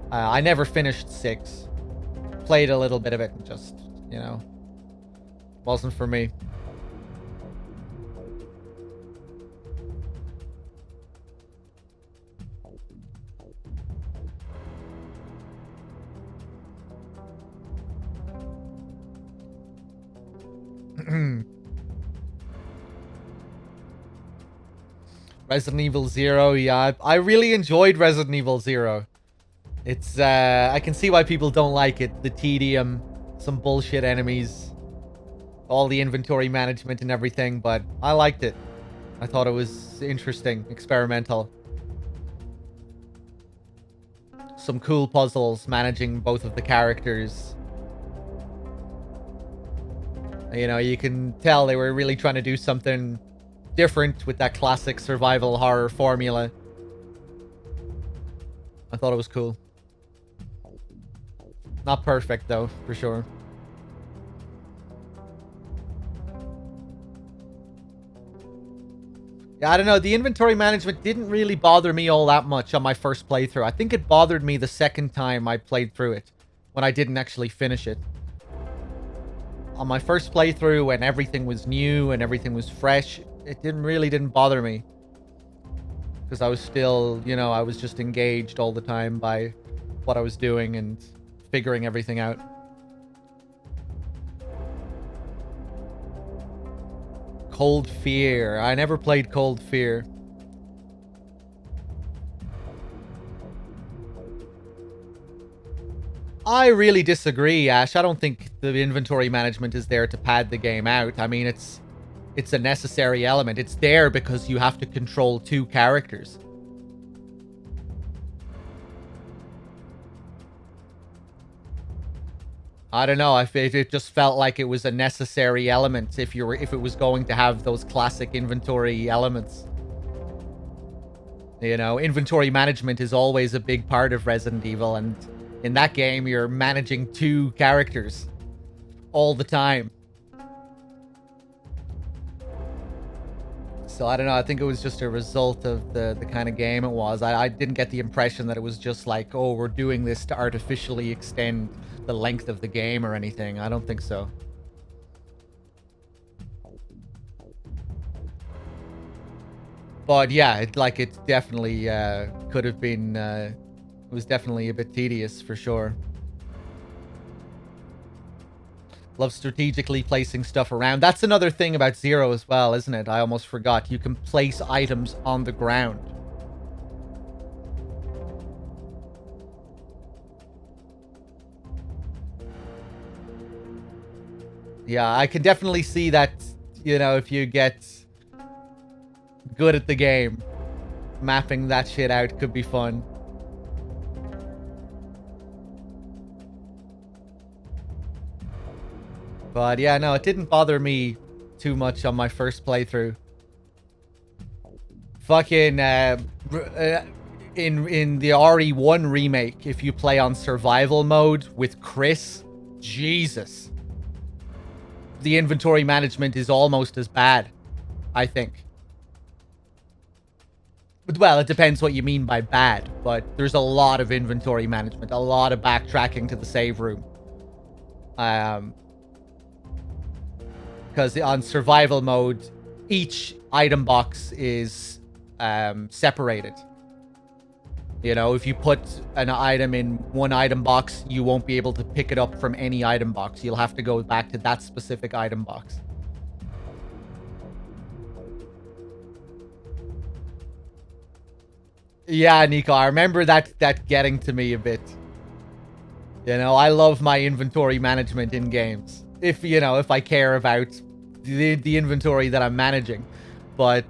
[SPEAKER 1] I never finished 6. Played a little bit of it and just, you know, wasn't for me. Resident Evil 0, yeah. I really enjoyed Resident Evil 0. It's, I can see why people don't like it. The tedium, some bullshit enemies, all the inventory management and everything, but I liked it. I thought it was interesting, experimental. Some cool puzzles, managing both of the characters. You know, you can tell they were really trying to do something different with that classic survival horror formula. I thought it was cool. Not perfect, though, for sure. Yeah, I don't know. The inventory management didn't really bother me all that much on my first playthrough. I think it bothered me the second time I played through it, when I didn't actually finish it. On my first playthrough, when everything was new and everything was fresh, it didn't bother me. Because I was still, you know, I was just engaged all the time by what I was doing and figuring everything out. Cold Fear. I never played Cold Fear. I really disagree, Ash. I don't think the inventory management is there to pad the game out. I mean, it's a necessary element. It's there because you have to control 2 characters. I don't know. It just felt like it was a necessary element if it was going to have those classic inventory elements. You know, inventory management is always a big part of Resident Evil, and in that game, you're managing 2 characters all the time. So I don't know. I think it was just a result of the kind of game it was. I didn't get the impression that it was just like, oh, we're doing this to artificially extend the length of the game or anything. I don't think so. But yeah, it definitely could have been. It was definitely a bit tedious for sure. Love strategically placing stuff around. That's another thing about Zero as well, isn't it? I almost forgot. You can place items on the ground. Yeah, I can definitely see that, you know, if you get good at the game, mapping that shit out could be fun. But yeah, no, it didn't bother me too much on my first playthrough. Fucking in the RE1 remake, if you play on survival mode with Chris, Jesus. The inventory management is almost as bad, I think. But, well, it depends what you mean by bad, but there's a lot of inventory management, a lot of backtracking to the save room. Because on survival mode, each item box is separated. You know, if you put an item in one item box, you won't be able to pick it up from any item box. You'll have to go back to that specific item box. Yeah, Nico, I remember that getting to me a bit. You know, I love my inventory management in games. If, you know, if I care about the inventory that I'm managing. But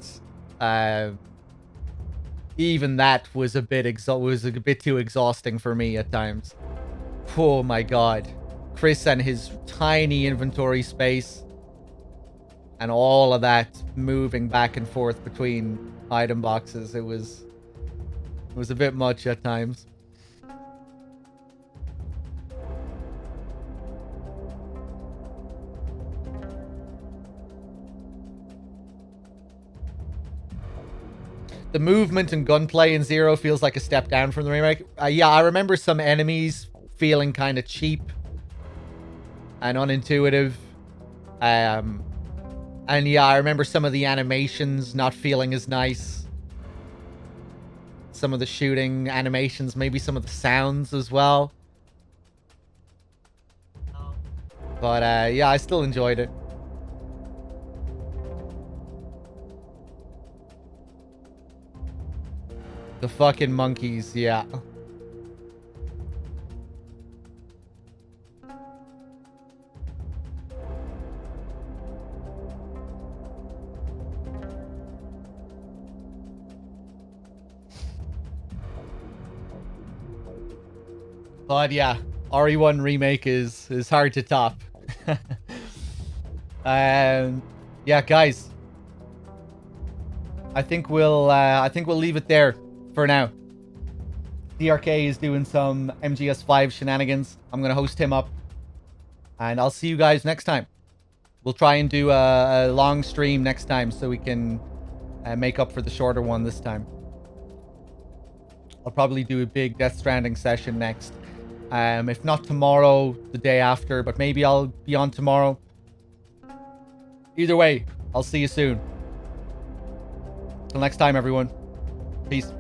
[SPEAKER 1] even that was a bit too exhausting for me at times. Oh my god. Chris and his tiny inventory space and all of that moving back and forth between item boxes, it was a bit much at times. The movement and gunplay in Zero feels like a step down from the remake. Yeah, I remember some enemies feeling kind of cheap and unintuitive. And yeah, I remember some of the animations not feeling as nice. Some of the shooting animations, maybe some of the sounds as well. But yeah, I still enjoyed it. The fucking monkeys, yeah. But yeah, RE1 remake is hard to top. Yeah, guys. I think we'll leave it there for now. DRK is doing some MGS5 shenanigans. I'm going to host him up. And I'll see you guys next time. We'll try and do a long stream next time so we can make up for the shorter one this time. I'll probably do a big Death Stranding session next. If not tomorrow, the day after, but maybe I'll be on tomorrow. Either way, I'll see you soon. Till next time, everyone. Peace.